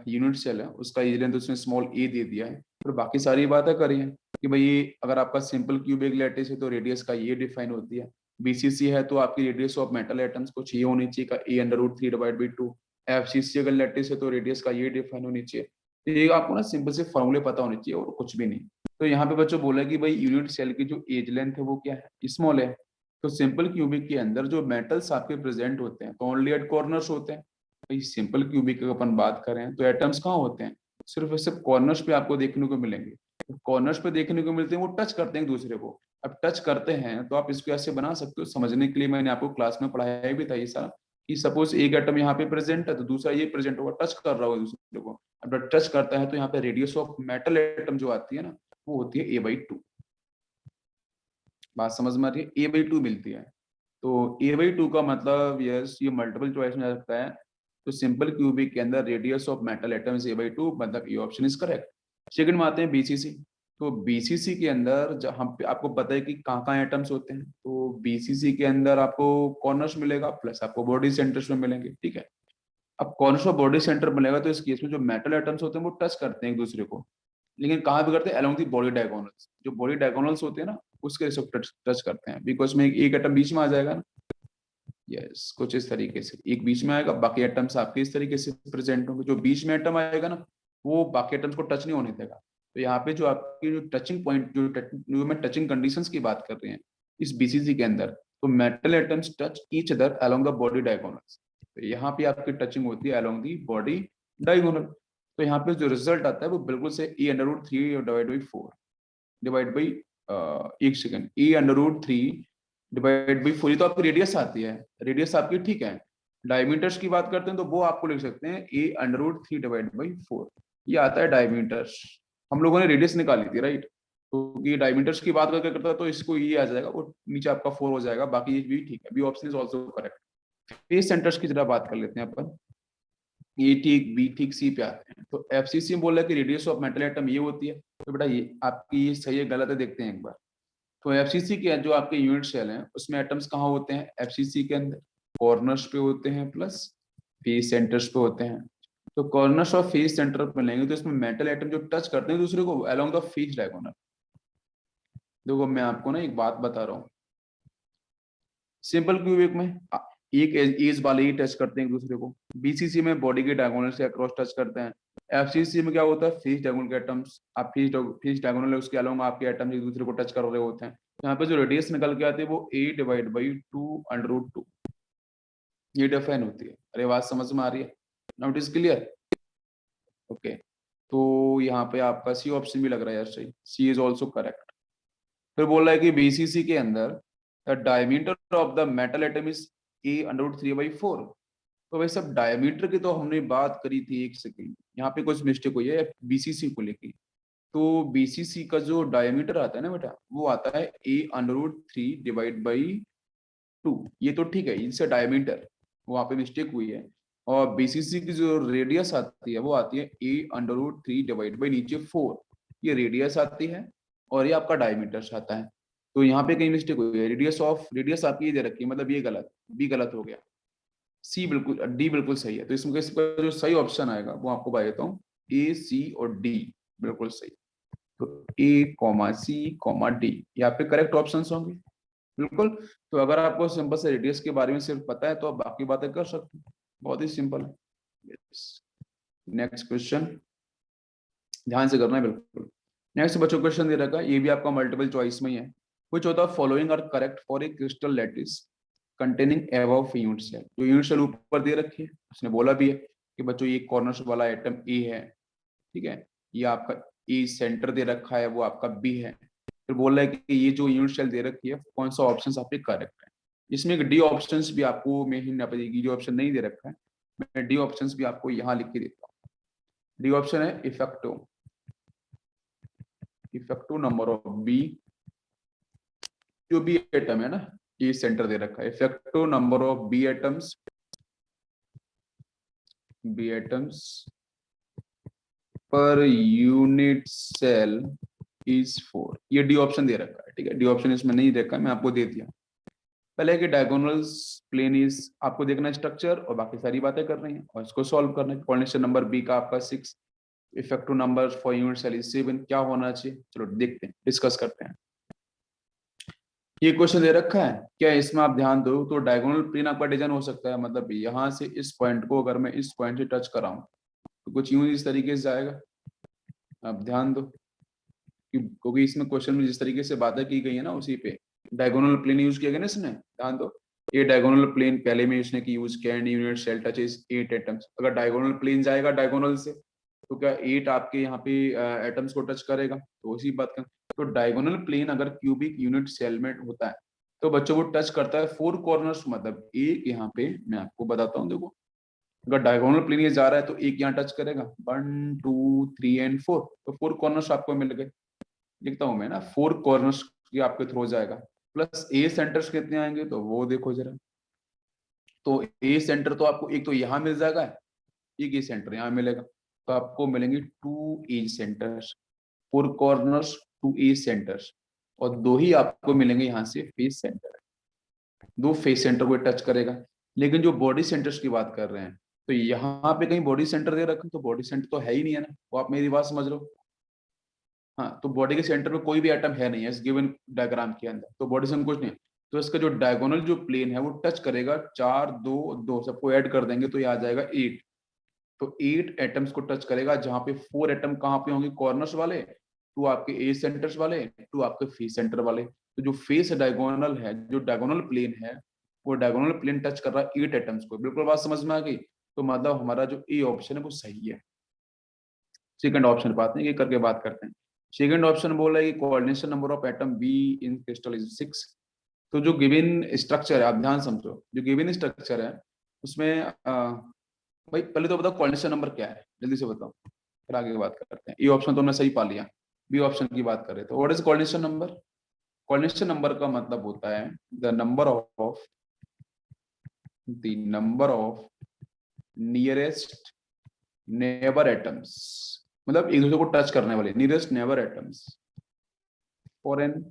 यूनिट सेल है, उसका एज लेंथ उसने स्मॉल ए दे दिया है, फिर बाकी सारी बातें करी है कि भाई अगर आपका सिंपल क्यूबिक लैटिस है तो रेडियस का ये डिफाइन होती है, बीसीसी है तो आपकी रेडियस ऑफ मेटल एटम्स कुछ ये होनी चाहिए का a√3/2, एफसीसी अगर लैटिस है तो रेडियस का ये डिफाइन होनी चाहिए। तो ये आपको ना सिंपल से फॉर्मूले पता होने चाहिए और कुछ भी नहीं। तो यहाँ पे बच्चों बोला कि भाई यूनिट सेल की जो एज लेंथ है वो क्या है, स्मॉल है। तो सिंपल क्यूबिक के अंदर जो मेटल्स आपके प्रेजेंट होते हैं तो ओनली एट कॉर्नर्स होते हैं। भाई सिंपल क्यूबिक की अपन बात करें तो एटम्स कहाँ होते हैं, सिर्फ और सिर्फ कॉर्नर्स पे आपको देखने को मिलेंगे। कॉर्नर्स पे देखने को मिलते हैं, वो टच करते हैं एक दूसरे को। अब टच करते हैं तो आप इसको ऐसे बना सकते हो, समझने के लिए मैंने आपको क्लास में पढ़ाया भी था ये सारा, कि सपोज एक एटम यहाँ पे प्रेजेंट है तो दूसरा ये प्रेजेंट होगा, टच कर रहा होगा दूसरे को। अब जब टच करता है तो यहाँ पे रेडियस ऑफ मेटल एटम जो आती है ना, वो होती है a/2। बात समझ में आ रही है, a/2 मिलती है। तो a/2 का मतलब यस, ये मल्टीपल चॉइस में आ सकता है। तो सिंपल क्यूबिक के अंदर radius of metal atom is a/2, मतलब ये ऑप्शन इज करेक्ट। सेकंड में आते हैं बीसीसी। तो बीसीसी के अंदर जब हम आपको पता है कि कहाँ कहाँ एटम्स होते हैं, तो बीसीसी के अंदर आपको कॉर्नर्स मिलेगा प्लस आपको बॉडी सेंटर्स में मिलेंगे, ठीक है। अब कॉर्नर्स और बॉडी सेंटर मिलेगा तो इस केस में जो मेटल एटम्स होते हैं वो टच करते हैं एक दूसरे को, लेकिन कहाँ पे करते हैं, अलोंग दी बॉडी डायगोनल्स। जो बॉडी डायगोनल्स होते हैं ना, उसके सब टच टच करते हैं, बिकॉज में एक एटम बीच में आ जाएगा ना। यस, कुछ इस तरीके से एक बीच में आएगा, बाकी एटम्स आपके इस तरीके से प्रेजेंट होंगे। जो बीच में एटम आएगा ना, वो बाकी एटम्स को टच नहीं होने देगा। तो यहाँ पे जो आपकी जो टचिंग पॉइंट, जो मैं टचिंग कंडीशंस की बात कर रहे हैं इस बीसीसी के अंदर, तो metal atoms touch each other along the body diagonals. तो यहाँ पे आपकी टचिंग होती है अलोंग दी बॉडी डायगोनल। तो यहाँ पे जो रिजल्ट आता है वो बिल्कुल से e√3/4 डिवाइड बाई, एक सेकंड, e√3/4, ये तो आपकी रेडियस आती है। रेडियस आपकी ठीक है। डायमीटर्स की बात करते हैं तो वो आपको लिख सकते हैं a√3/4, ये आता है डायमीटर्स। हम लोगों ने रेडियस निकाली थी राइट, तो ये डायमीटर्स की बात करके करता है तो इसको ये आ जाएगा, वो नीचे आपका 4 हो जाएगा, बाकी ये भी ठीक है, B option is also correct. Face centres की जरा बात कर लेते हैं अपन, ए ठीक बी ठीक सी पे आते हैं। तो एफसीसी में बोल रहा है कि रेडियस ऑफ मेटल एटम ये होती है, तो बेटा ये आपकी ये सही है गलत है, देखते हैं एक बार। तो एफसीसी के जो आपके यूनिट सेल हैं उसमें एटम्स कहाँ होते हैं, एफसीसी के अंदर कॉर्नर्स पे होते हैं प्लस फेस सेंटर्स पे होते हैं। तो कॉर्नर्स और फेस सेंटर पे लेंगे तो इसमें मेटल एटम जो टच करते हैं दूसरे को अलोंग द फेस डायगोनल। देखो मैं आपको ना एक बात बता रहा हूँ, सिंपल क्यूबिक में एक एज वाले ही टच करते हैं एक दूसरे को, बीसीसी में बॉडी के डायगोनल से अक्रॉस टच करते हैं, एफसीसी में क्या होता है, फेस डायगोनल के एटम्स, आप फेस डायगोनल है उसके अलावा आपके एटम्स एक दूसरे को टच कर रहे होते हैं। यहाँ पे जो रेडियस निकल के आती है वो a/2 ये डिफाइन होती है। अरे बात समझ में आ रही है, now it is clear, okay. तो यहाँ पे आपका सी ऑप्शन भी लग रहा है यार सही, सी इज ऑल्सो करेक्ट। फिर बोल रहा है कि बीसीसी के अंदर the diameter of the metal atom is a√3/4। तो भाई सब डायमीटर की तो हमने बात करी थी, एक सेकेंड यहाँ पे कुछ मिस्टेक हुई है बीसीसी को लेके। तो बीसीसी का जो डायमीटर आता है ना बेटा, वो आता है a√3/2। ये तो ठीक है, इससे डायमीटर वहां पे मिस्टेक हुई है। और बीसीसी की जो रेडियस आती है वो आती है a√3/नीचे 4, ये रेडियस आती है और ये आपका डायमीटर आता है। तो यहाँ पे कहीं मिस्टेक हुई है, रेडियस आपकी ये दे रखी है, मतलब ये गलत, बी गलत हो गया, सी बिल्कुल, डी बिल्कुल सही है। तो इसमें इसका जो सही ऑप्शन आएगा वो आपको बता देता हूँ, ए सी और डी बिल्कुल सही। तो A, C, D यहाँ पे करेक्ट ऑप्शंस होंगे बिल्कुल। तो अगर आपको सिंपल से रेडियस के बारे में सिर्फ पता है तो आप बाकी बातें कर सकते हैं, बहुत ही सिंपल है। नेक्स्ट क्वेश्चन ध्यान से करना है बिल्कुल। नेक्स्ट बच्चों क्वेश्चन दे रखा है, ये भी आपका मल्टीपल चॉइस में ही है। कुछ होता है following are correct for a crystal lattice containing above unit cell. जो यूनिट सेल ऊपर दे रखी है उसने बोला भी है कि बच्चों ये कॉर्नर्स वाला एटम ए है, ठीक है, ये आपका ए सेंटर दे रखा है वो आपका बी है। फिर बोल रहा है कि ये जो यूनिट सेल दे रखी है कौन सा ऑप्शन आपके करेक्ट है। इसमें एक डी ऑप्शंस भी आपको मैं ही ना पड़ेगी, जो ऑप्शन नहीं दे रखा है मैं डी ऑप्शंस भी आपको यहाँ लिख के देता हूँ। डी ऑप्शन है effective, effective number of B, जो बी एटम है ना, ये सेंटर दे रखा है, effective number of B atoms, B atoms per unit cell is 4, ये डी ऑप्शन दे रखा है, ठीक है। डी ऑप्शन इसमें नहीं देखा, मैं आपको दे दिया। पहले कि डायगोनल्स प्लेन इज आपको देखना है स्ट्रक्चर और बाकी सारी बातें कर रही हैं और इसको सॉल्व करना है। कोऑर्डिनेशन नंबर बी का आपका 6, effective number for unit cell is 7, क्या होना चाहिए, चलो देखते हैं, डिस्कस करते हैं। ये क्वेश्चन दे रखा है क्या, इसमें आप ध्यान दो तो डायगोनल प्लेन आपका डिजाइन हो सकता है, मतलब यहाँ से इस पॉइंट को अगर मैं इस पॉइंट से टच कराऊं तो कुछ यूं इस तरीके से जाएगा। आप ध्यान दो क्योंकि इसमें क्वेश्चन में जिस तरीके से बातें की गई है ना उसी पे डायगोनल प्लेन यूज किया गया ना इसने, ध्यान दो। ये डायगोनल प्लेन पहले में इसने की यूज किया, यूनिट सेल टचेस 8 एटम्स। अगर डायगोनल प्लेन जाएगा डायगोनल से तो क्या 8 आपके यहाँ पे एटम्स को टच करेगा, तो उसी बात का। तो डायगोनल प्लेन अगर क्यूबिक यूनिट सेल में होता है तो बच्चों को टच करता है 4 कॉर्नर्स, मतलब एक यहाँ पे मैं आपको बताता हूँ देखो, अगर डायगोनल प्लेन ये जा रहा है तो एक यहाँ टच करेगा, 1 2 3 एंड 4, तो 4 कॉर्नर्स आपको मिल गए। लिखता हूं मैं ना, 4 कॉर्नर्स की आपके थ्रू जाएगा, प्लस ए सेंटर्स कितने आएंगे तो वो देखो जरा। तो ए सेंटर तो आपको एक तो यहाँ मिल जाएगा, एक ए सेंटर यहाँ मिलेगा, तो आपको मिलेंगे 2 ए सेंटर्स, 4 कॉर्नर्स 2 ए सेंटर्स, और 2 ही आपको मिलेंगे यहाँ से फेस सेंटर, 2 फेस सेंटर को टच करेगा। लेकिन जो बॉडी सेंटर्स की बात कर रहे हैं तो यहाँ पे कहीं बॉडी सेंटर दे रखा, तो बॉडी सेंटर तो है ही नहीं है ना, वो आप मेरी बात समझ लो। हाँ, तो बॉडी के सेंटर में कोई भी एटम है नहीं है इस गिवन डायग्राम के अंदर, तो बॉडी से कुछ नहीं है। तो इसका जो डायगोनल जो प्लेन है वो टच करेगा 4 2 2, सबको ऐड कर देंगे तो ये आ जाएगा 8। तो 8 एटम्स को टच करेगा, जहां पे 4 एटम कहाँ पे होंगे, कॉर्नर्स वाले, 2 आपके ए सेंटर्स वाले, 2 आपके फेस सेंटर वाले। तो जो फेस डायगोनल है, जो डायगोनल प्लेन है, वो डायगोनल प्लेन टच कर रहा है 8 एटम्स को। बिल्कुल बात समझ में आ गई, तो मतलब हमारा जो ए ऑप्शन है वो सही है। सेकंड ऑप्शन पाते हैं, ये करके बात करते हैं। सेकंड ऑप्शन बोल रहा है कि coordination number of atom be in crystal is 6। तो जो गिवन स्ट्रक्चर है, आप ध्यान समझो, जो गिवन स्ट्रक्चर है उसमें भाई पहले तो बताओ कोऑर्डिनेशन नंबर क्या है, जल्दी से बताओ, फिर आगे बात करते हैं। ए ऑप्शन तो हमने सही पा लिया, बी ऑप्शन की बात कर रहे थे। What is coordination number? Coordination number का मतलब होता है the number of nearest neighbour atoms, मतलब एक दूसरे को टच करने वाले nearest neighbour atoms for an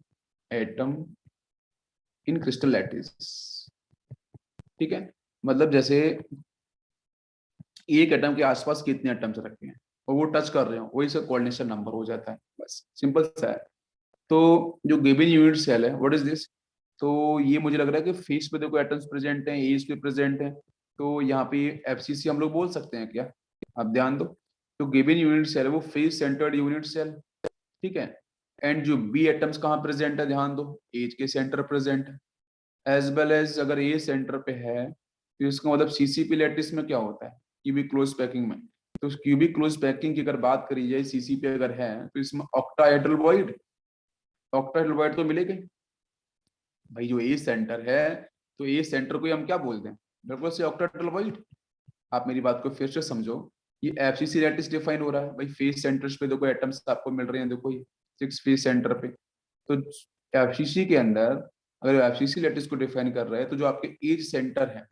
atom in crystal lattice. ठीक है, मतलब जैसे एक एटम के आसपास कितने एटम्स रखे हैं और वो टच कर रहे हो, वही से कोऑर्डिनेशन नंबर हो जाता है, बस सिंपल सा है। तो जो गिवन यूनिट सेल है, व्हाट इज दिस? तो ये मुझे लग रहा है कि फेस पे देखो एटम्स प्रेजेंट हैं, एज पे प्रेजेंट है, तो यहाँ पे एफसीसी हम लोग बोल सकते हैं क्या? आप ध्यान दो, तो गिवन यूनिट सेल है वो फेस सेंटर्ड यूनिट सेल, ठीक है। एंड जो बी एटम्स कहाँ प्रेजेंट है, ध्यान दो, एज के सेंटर प्रेजेंट है, एज वेल एज अगर ए सेंटर पे है तो इसका मतलब सीसीपी लैटिस में क्या होता है, क्यूबिक क्लोज पैकिंग में। तो क्यूबिक क्लोज पैकिंग की अगर बात करी जाए, सीसीपी अगर है तो इसमें ऑक्टाहेड्रल वॉइड, ऑक्टाहेड्रल वॉइड तो मिलेगा ही। भाई जो ए सेंटर है, तो ए सेंटर को हम क्या बोलते हैं, बिल्कुल से ऑक्टाहेड्रल वॉइड। आप मेरी बात को फिर से समझो, ये एफसीसी लैटिस डिफाइन हो रहा है भाई, फेस सेंटर्स पे देखो एटम्स आपको मिल रहे हैं, देखो ये 6 फेस सेंटर पे। तो एफसीसी के अंदर अगर एफसीसी लैटिस को डिफाइन कर रहे हैं तो जो आपके एज सेंटर है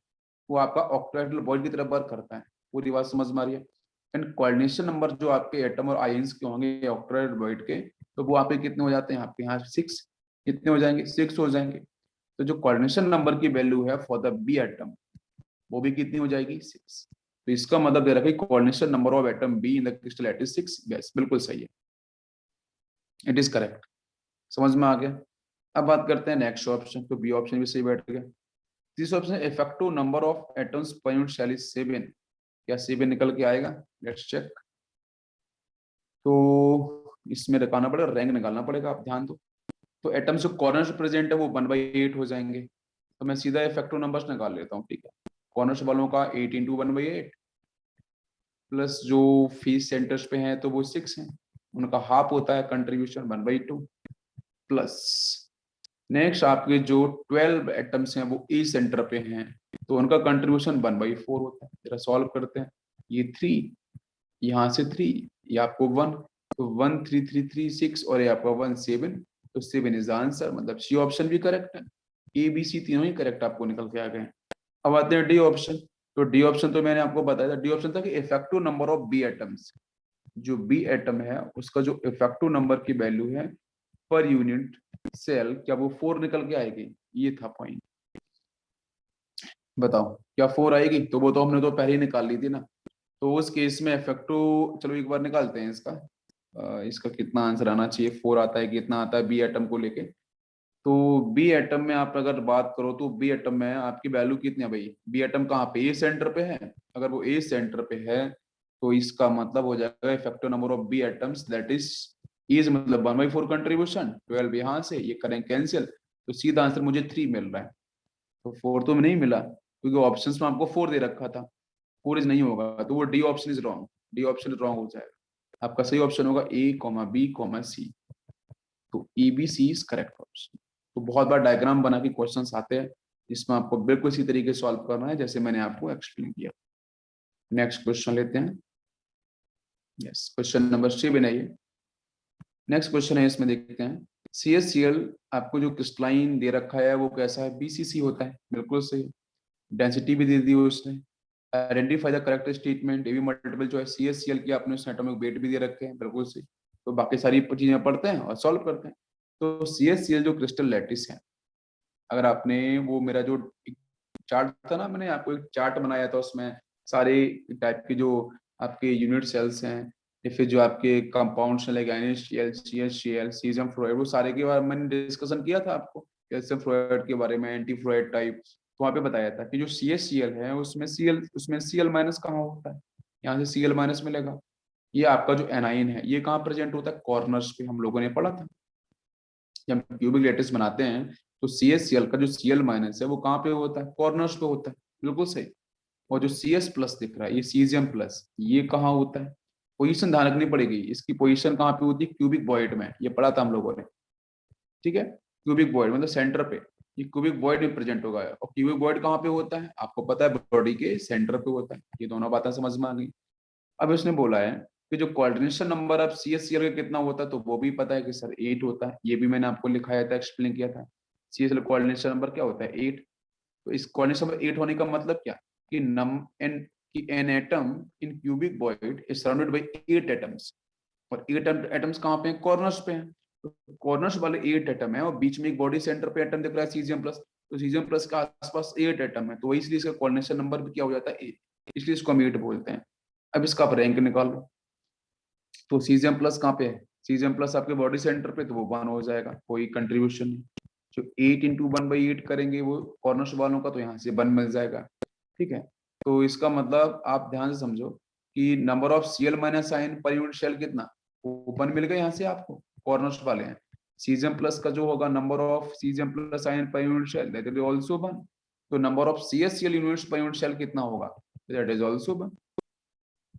वो आपका ऑक्टाहेड्रल बॉइड की तरफ वर्क करता है। पूरी बात समझ में आ रही है? एंड कोऑर्डिनेशन नंबर जो आपके एटम और आयंस के होंगे ऑक्टाहेड्रल बॉइड के, तो वो आप कितने हो जाते हैं, आपके यहाँ 6, कितने हो जाएंगे, 6 हो जाएंगे। तो जो कोऑर्डिनेशन नंबर की वैल्यू है फॉर द बी एटम, वो भी कितनी हो जाएगी, 6। तो इसका मतलब दे रखा है coordination number of atom be in the crystal lattice 6। Yes, बिल्कुल सही है, इट इज करेक्ट। समझ में आ गया? अब बात करते हैं नेक्स्ट ऑप्शन, तो बी ऑप्शन भी सही बैठ गया। तीसरा ऑप्शन है effective number of atoms per unit cell is 7। क्या 7 निकल के आएगा? Let's check. तो इसमें दिखाना पड़ेगा, रैंक निकालना पड़ेगा, आप ध्यान दो। तो एटम्स जो कॉर्नर्स प्रेजेंट है वो 1/8 हो जाएंगे, तो मैं सीधा इफेक्टिव नंबर्स निकाल लेता हूँ, ठीक है। कॉर्नर्स वालों का 8 इंटू 1/8, प्लस जो फेस सेंटर्स पे हैं तो वो 6 हैं, उनका हाफ होता है कंट्रीब्यूशन 1/2, प्लस नेक्स्ट आपके जो 12 एटम्स हैं वो ई सेंटर पे हैं, तो उनका कंट्रीब्यूशन 1/4 होता है। जरा सॉल्व करते हैं, ये 3, यहाँ से 3, ये आपको 1, तो 1 3 3 3 6 और ये आपका 1 7, तो 7 इज आंसर, मतलब सी ऑप्शन भी करेक्ट है, ए बी सी तीनों ही करेक्ट आपको निकल के आ गए। अब आते हैं डी ऑप्शन। तो डी ऑप्शन तो मैंने आपको बताया था, डी ऑप्शन था कि effective number of B atoms, जो बी एटम है उसका जो इफेक्टिव नंबर की वैल्यू है पर यूनिट सेल, क्या वो 4 निकल के आएगी, ये था पॉइंट। बताओ क्या 4 आएगी? तो वो तो हमने तो पहले ही निकाल ली थी ना। तो उस केस में इफेक्टिव, चलो एक बार निकालते हैं इसका। इसका कितना आंसर आना चाहिए, 4 आता है, कितना आता है बी एटम को लेके। तो बी एटम में आप अगर बात करो तो बी एटम में आपकी वैल्यू कितनी है भाई? बी एटम कहाँ पे, ए सेंटर पे है। अगर वो ए सेंटर पे है तो इसका मतलब हो जाएगा effective number of B atoms that is मतलब 1/4 कंट्रीब्यूशन, 12 यहाँ से ये करें कैंसिल, तो सीधा आंसर मुझे 3 मिल रहा है। तो 4 तो नहीं मिला क्योंकि ऑप्शंस में आपको 4 दे रखा था। 4 इज नहीं होगा, तो वो D option is wrong. D option wrong हो जाएगा। आपका सही ऑप्शन होगा A comma B comma C. तो A B C is correct option. तो बहुत बार डायग्राम बना के क्वेश्चंस आते हैं जिसमें आपको बिल्कुल इसी तरीके से सॉल्व करना है जैसे मैंने आपको एक्सप्लेन किया। नेक्स्ट क्वेश्चन लेते हैं। यस, क्वेश्चन नंबर 3 बनाइए। नेक्स्ट क्वेश्चन है, इसमें देखते हैं सी एस सी एल आपको जो क्रिस्टलाइन दे रखा है वो कैसा है? बीसीसी होता है, बिल्कुल सही। डेंसिटी भी दे दी है उसने। आइडेंटिफाई द करेक्ट स्टेटमेंट, ये भी multiple choice. C S C L की आपने उसने एटॉमिक वेट भी दे रखे हैं, बिल्कुल सही। तो बाकी सारी चीजें पढ़ते हैं और सॉल्व करते हैं। तो सी एस सी एल जो क्रिस्टल लैटिस है, अगर आपने वो मेरा जो चार्ट था ना, मैंने आपको एक चार्ट बनाया था उसमें सारे टाइप के जो आपके यूनिट सेल्स हैं या फिर जो आपके कंपाउंड्स हैं like NaCl, CaCl, caesium fluoride, वो सारे के बारे में मैंने डिस्कशन किया था आपको, कैल्शियम फ्लोराइड के बारे में, एंटी फ्लोराइड टाइप। तो वहाँ पे बताया था कि जो CaCl है उसमें Cl माइनस कहाँ होता है? यहाँ से Cl माइनस मिलेगा। ये आपका जो एनाइन है ये कहाँ प्रेजेंट होता है? कॉर्नर्स पे, हम लोगों ने पढ़ा था। जब हम क्यूबिक लैटिस बनाते हैं तो CaCl का जो Cl माइनस है वो कहाँ पे होता है? कॉर्नर्स पे होता है, बिल्कुल सही। और जो CS प्लस दिख रहा है ये सीजियम प्लस, ये कहाँ होता है? पोजीशन ध्यान रखनी पड़ेगी, इसकी पोजीशन कहाँ पे होती है? क्यूबिक वॉइड में, ये पढ़ा था हम लोगों ने, ठीक है। क्यूबिक वॉइड मतलब सेंटर पे, ये क्यूबिक वॉइड में प्रेजेंट होगा। और क्यूबिक वॉइड कहाँ पे होता है आपको पता है? बॉडी के सेंटर पे होता है। ये दोनों बातें समझ में आ गई। अब इसने बोला है कि जो कोऑर्डिनेशन नंबर अब CaCl का कितना होता है, तो वो भी पता है कि सर 8 होता है। ये भी मैंने आपको लिखाया था, एक्सप्लेन किया था। CaCl कोऑर्डिनेशन नंबर क्या होता है? 8। तो इस कोऑर्डिनेशन नंबर 8 होने का मतलब क्या कि नम एन कि an atom in cubic void is surrounded by 8 atoms. और 8 एटम्स कहाँ पे हैं? कॉर्नर्स पे हैं। तो कॉर्नर्स वाले 8 एटम है और बीच में एक बॉडी सेंटर पे एटम दिख रहा है सीजियम प्लस। तो सीजियम प्लस के आसपास 8 एटम है, तो वही इसलिए इसका कोऑर्डिनेशन नंबर भी क्या हो जाता है? 8। इसलिए इसको हम 8 बोलते हैं। अब इसका आप रैंक निकालो। तो सीजियम प्लस कहाँ पे है? सीजियम प्लस आपके बॉडी सेंटर पे, तो वो 1 हो जाएगा, कोई कंट्रीब्यूशन नहीं। जो 8 इंटू 1/8 करेंगे वो कॉर्नर्स वालों का, तो यहाँ से 1 मिल जाएगा, ठीक है। तो इसका मतलब आप ध्यान से समझो कि number of Cl minus ion per unit cell कितना? वो 1 मिल गया यहाँ से आपको, कॉर्नर्स वाले हैं। सीजियम प्लस का जो होगा number of caesium plus ion per unit cell, that is also 1। तो number of CaCl units per unit cell कितना होगा? That is also 1।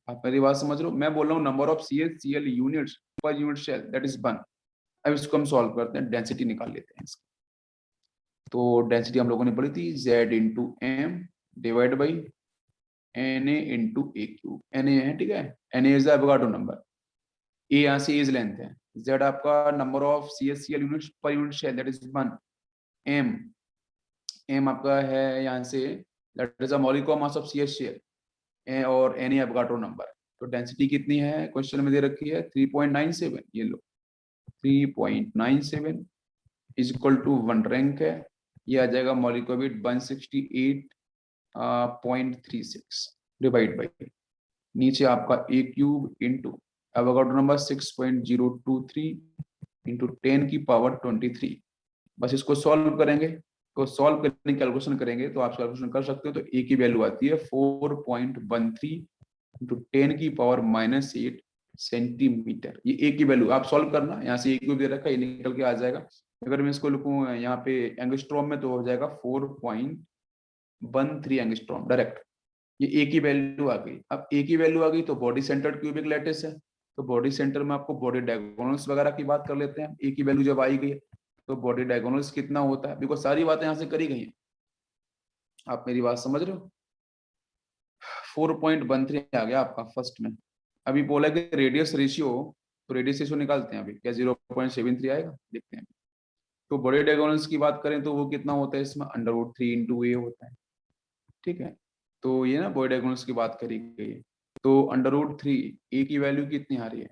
आप मेरी बात समझ रहे हो? मैं बोल रहा हूँ number of CaCl units per unit cell, that is 1। अब इसको हम सॉल्व करते हैं, डेंसिटी निकाल लेते हैं इसकी। तो डेंसिटी हम लोगों ने पढ़ी थी Z into M divide by Na into a cube. Na है, ठीक है। Na is Avogadro number. A यहाँ से एज लेंथ है। Z आपका नंबर of CaCl units per unit cell, that is 1। m m आपका है यहाँ से, that is a molecular mass of CaCl। और Na एवोगाड्रो नंबर। तो डेंसिटी कितनी है क्वेश्चन में दे रखी है? 3.97। ये लो 3.97 इज इक्वल टू 1 रैंक है। ये आ जाएगा मॉलिक्यूलर वेट 168.36 डिवाइड बाई नीचे आपका a cube into Avogadro number 6.023 into 10 की पावर 23। बस इसको सॉल्व करेंगे, तो सॉल्व करने की कैलकुलेशन करेंगे तो आप कैलकुलेशन कर सकते हो। तो ए की वैल्यू आती है 4.13 इंटू 10 की पावर -8 सेंटीमीटर। ये ए की वैल्यू आप सॉल्व करना, यहाँ से ए क्यूब दे रखा है, ये निकल के आ जाएगा। अगर मैं इसको लिखूँ यहाँ पे एंगस्ट्रॉम में, तो हो जाएगा 4.13 एंगस्ट्रॉम डायरेक्ट। ये ए की वैल्यू आ गई। अब ए की वैल्यू आ गई तो बॉडी सेंटर्ड क्यूबिक लैटिस है, तो बॉडी सेंटर में आपको बॉडी डायगोनल्स वगैरह की बात कर लेते हैं। ए की वैल्यू जब आई गई तो बॉडी डायगोनल्स कितना होता है? बिकॉज सारी बातें यहाँ से करी गई हैं। आप मेरी बात समझ रहे हो? 4.13 आ गया आपका फर्स्ट में। अभी बोला कि रेडियस रेशियो, तो रेडियस रेशियो निकालते हैं अभी। क्या 0.73 आएगा? देखते हैं। तो बॉडी डायगोनल्स की बात करें तो वो कितना होता है इसमें? √3 इंटू ए होता है, ठीक है। तो ये ना बॉडी डायगोनल्स की बात करी गई है। तो √3 ए की वैल्यू कितनी आ रही है?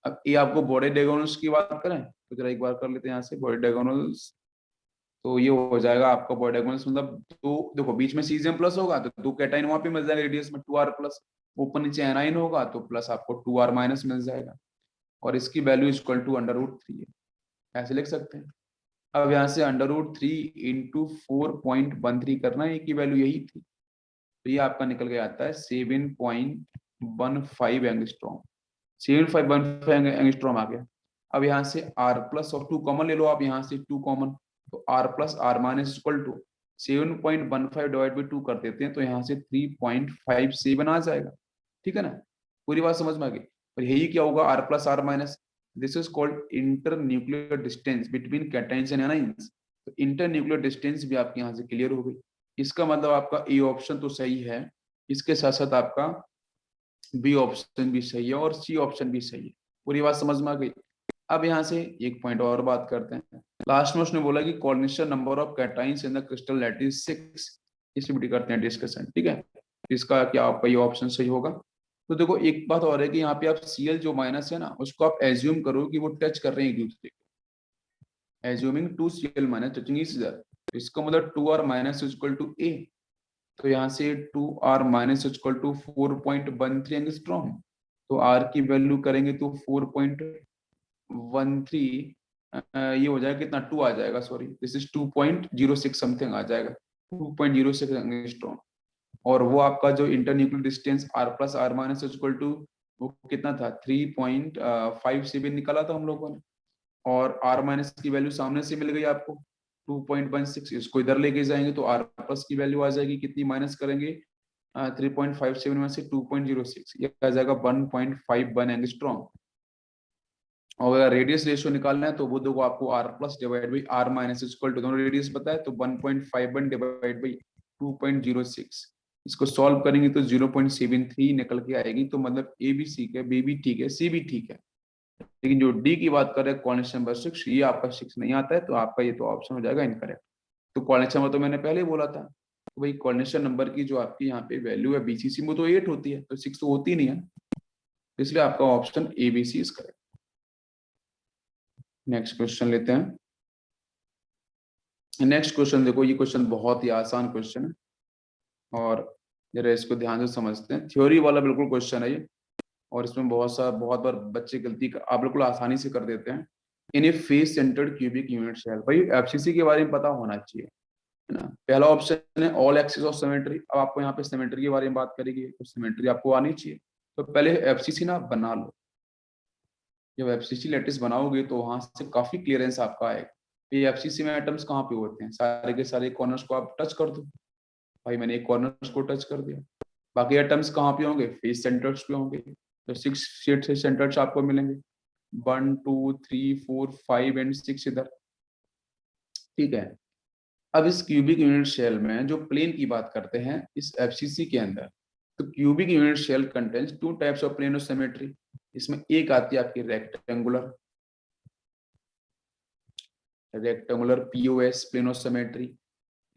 अब ये आपको बॉडी डायगोनल्स की बात करें तो जरा एक बार कर लेते हैं यहाँ से बॉडी डायगोनल्स। तो ये हो जाएगा आपका बॉडी डायगोनल, मतलब तो देखो बीच में सीजियम प्लस होगा तो 2 कैटाइन वहां पे मिल जाएगा रेडियस में 2r प्लस, ऊपर नीचे एनाइन होगा तो प्लस आपको 2r माइनस मिल जाएगा, और इसकी वैल्यू इक्वल टू √3 है, ऐसे लिख सकते हैं। अब यहाँ से √3 इंटू 4.13 करना है, की वैल्यू यही थी, तो ये आपका निकल के आता है 7.15 एंगस्ट्रॉम, 7.15 एंगस्ट्रॉम आ गया। अब यहाँ से r प्लस और 2 कॉमन ले लो आप, यहाँ से 2 कॉमन, तो r plus r minus equal to 7.15 divide by 2 कर देते हैं, तो यहाँ से 3.57 आ जाएगा। ठीक है ना, पूरी बात समझ में आ गई। और यही क्या होगा, r plus r minus, this is called inter nuclear distance between cations and anions. तो इंटर न्यूक्लियर डिस्टेंस भी आपके यहाँ से क्लियर हो गई। इसका मतलब आपका ए ऑप्शन तो सही है, इसके साथ साथ आपका बी ऑप्शन भी सही है और सी ऑप्शन भी सही है। पूरी बात समझ में आ गई। अब यहाँ से एक पॉइंट और बात करते हैं। लास्ट में उसने बोला कि coordination number of cations in the crystal that is 6, इसी भी करते हैं डिस्कशन। ठीक है, इसका क्या आपका ये ऑप्शन सही होगा। तो देखो एक बात और है कि यहाँ पे आप Cl जो माइनस है ना, उसको आप एज्यूम करो कि वो टच कर रहे हैं एक दूसरे को, assuming 2Cl minus touching each other, इसका मतलब 2r minus equal to a, तो यहाँ से 2r minus equal to 4.13 angstrom, तो r की वैल्यू करेंगे तो 4.13, ये हो जाएगा कितना, 2 आ जाएगा, सॉरी दिस इज 2.06 समथिंग आ जाएगा, 2.06 एंगस्ट्रॉम। और वो आपका जो internuclear distance r plus r minus equal to वो कितना था, 3.57 निकाला था हम लोगों ने, और r माइनस की वैल्यू सामने से मिल गई आपको 2.16, इसको इधर लेके जाएंगे तो r प्लस की वैल्यू आ जाएगी कितनी, माइनस करेंगे 3.57 में से 2.06, ये आ जाएगा 1.51 एंगस्ट्रॉम। और अगर रेडियस रेशियो निकालना है तो वो देखो आपको r plus divide by r minus equal to, दोनों रेडियस पता है, तो 1.51 डिवाइड बाई 2.06, इसको सॉल्व करेंगे तो 0.73 निकल के आएगी। तो मतलब ए भी ठीक है, बी भी ठीक है, सी भी ठीक है, लेकिन जो डी की बात कर रहे हैं कोऑर्डिनेशन नंबर 6, ये आपका 6 नहीं आता है, तो आपका ये तो ऑप्शन हो जाएगा इनकरेक्ट। तो कोऑर्डिनेशन नंबर तो मैंने पहले ही बोला था, तो भाई कोऑर्डिनेशन नंबर की जो आपकी यहाँ पे वैल्यू है बीसीसी में तो 8 होती है, तो 6 तो होती नहीं है, इसलिए आपका option A B C is correct. Next question लेते हैं। नेक्स्ट क्वेश्चन देखो, ये क्वेश्चन बहुत ही आसान क्वेश्चन है, और जरा इसको ध्यान से समझते हैं। थ्योरी वाला बिल्कुल क्वेश्चन है ये, और इसमें बहुत बार बच्चे गलती आप बिल्कुल आसानी से कर देते हैं। In a face centred cubic unit cell, भाई एफसीसी के बारे में पता होना चाहिए, है ना। पहला ऑप्शन है ऑल एक्सिस ऑफ सिमेट्री। अब आपको यहाँ पे सिमेट्री के बारे में बात करेगी, तो सिमेट्री आपको आनी चाहिए, तो पहले एफसीसी ना बना लो। जब एफसीसी लैटिस बनाओगे तो वहां से काफी क्लियरेंस आपका आएगा। ये एफसीसी में एटम्स कहाँ पे होते हैं, सारे के सारे कॉर्नर्स को आप टच कर दो, भाई मैंने एक कॉर्नर्स को टच कर दिया, बाकी एटम्स कहाँ पे होंगे, फेस सेंटर्स पे होंगे, तो 6 सेंटर्स आपको मिलेंगे, 1 2 3 4 5 एंड 6 इधर। ठीक है, अब इस क्यूबिक यूनिट शेल में जो प्लेन की बात करते हैं इस एफसीसी के अंदर, तो cubic unit cell contains 2 types of plane of symmetry. इसमें एक आती है आपकी rectangular POS plane of symmetry.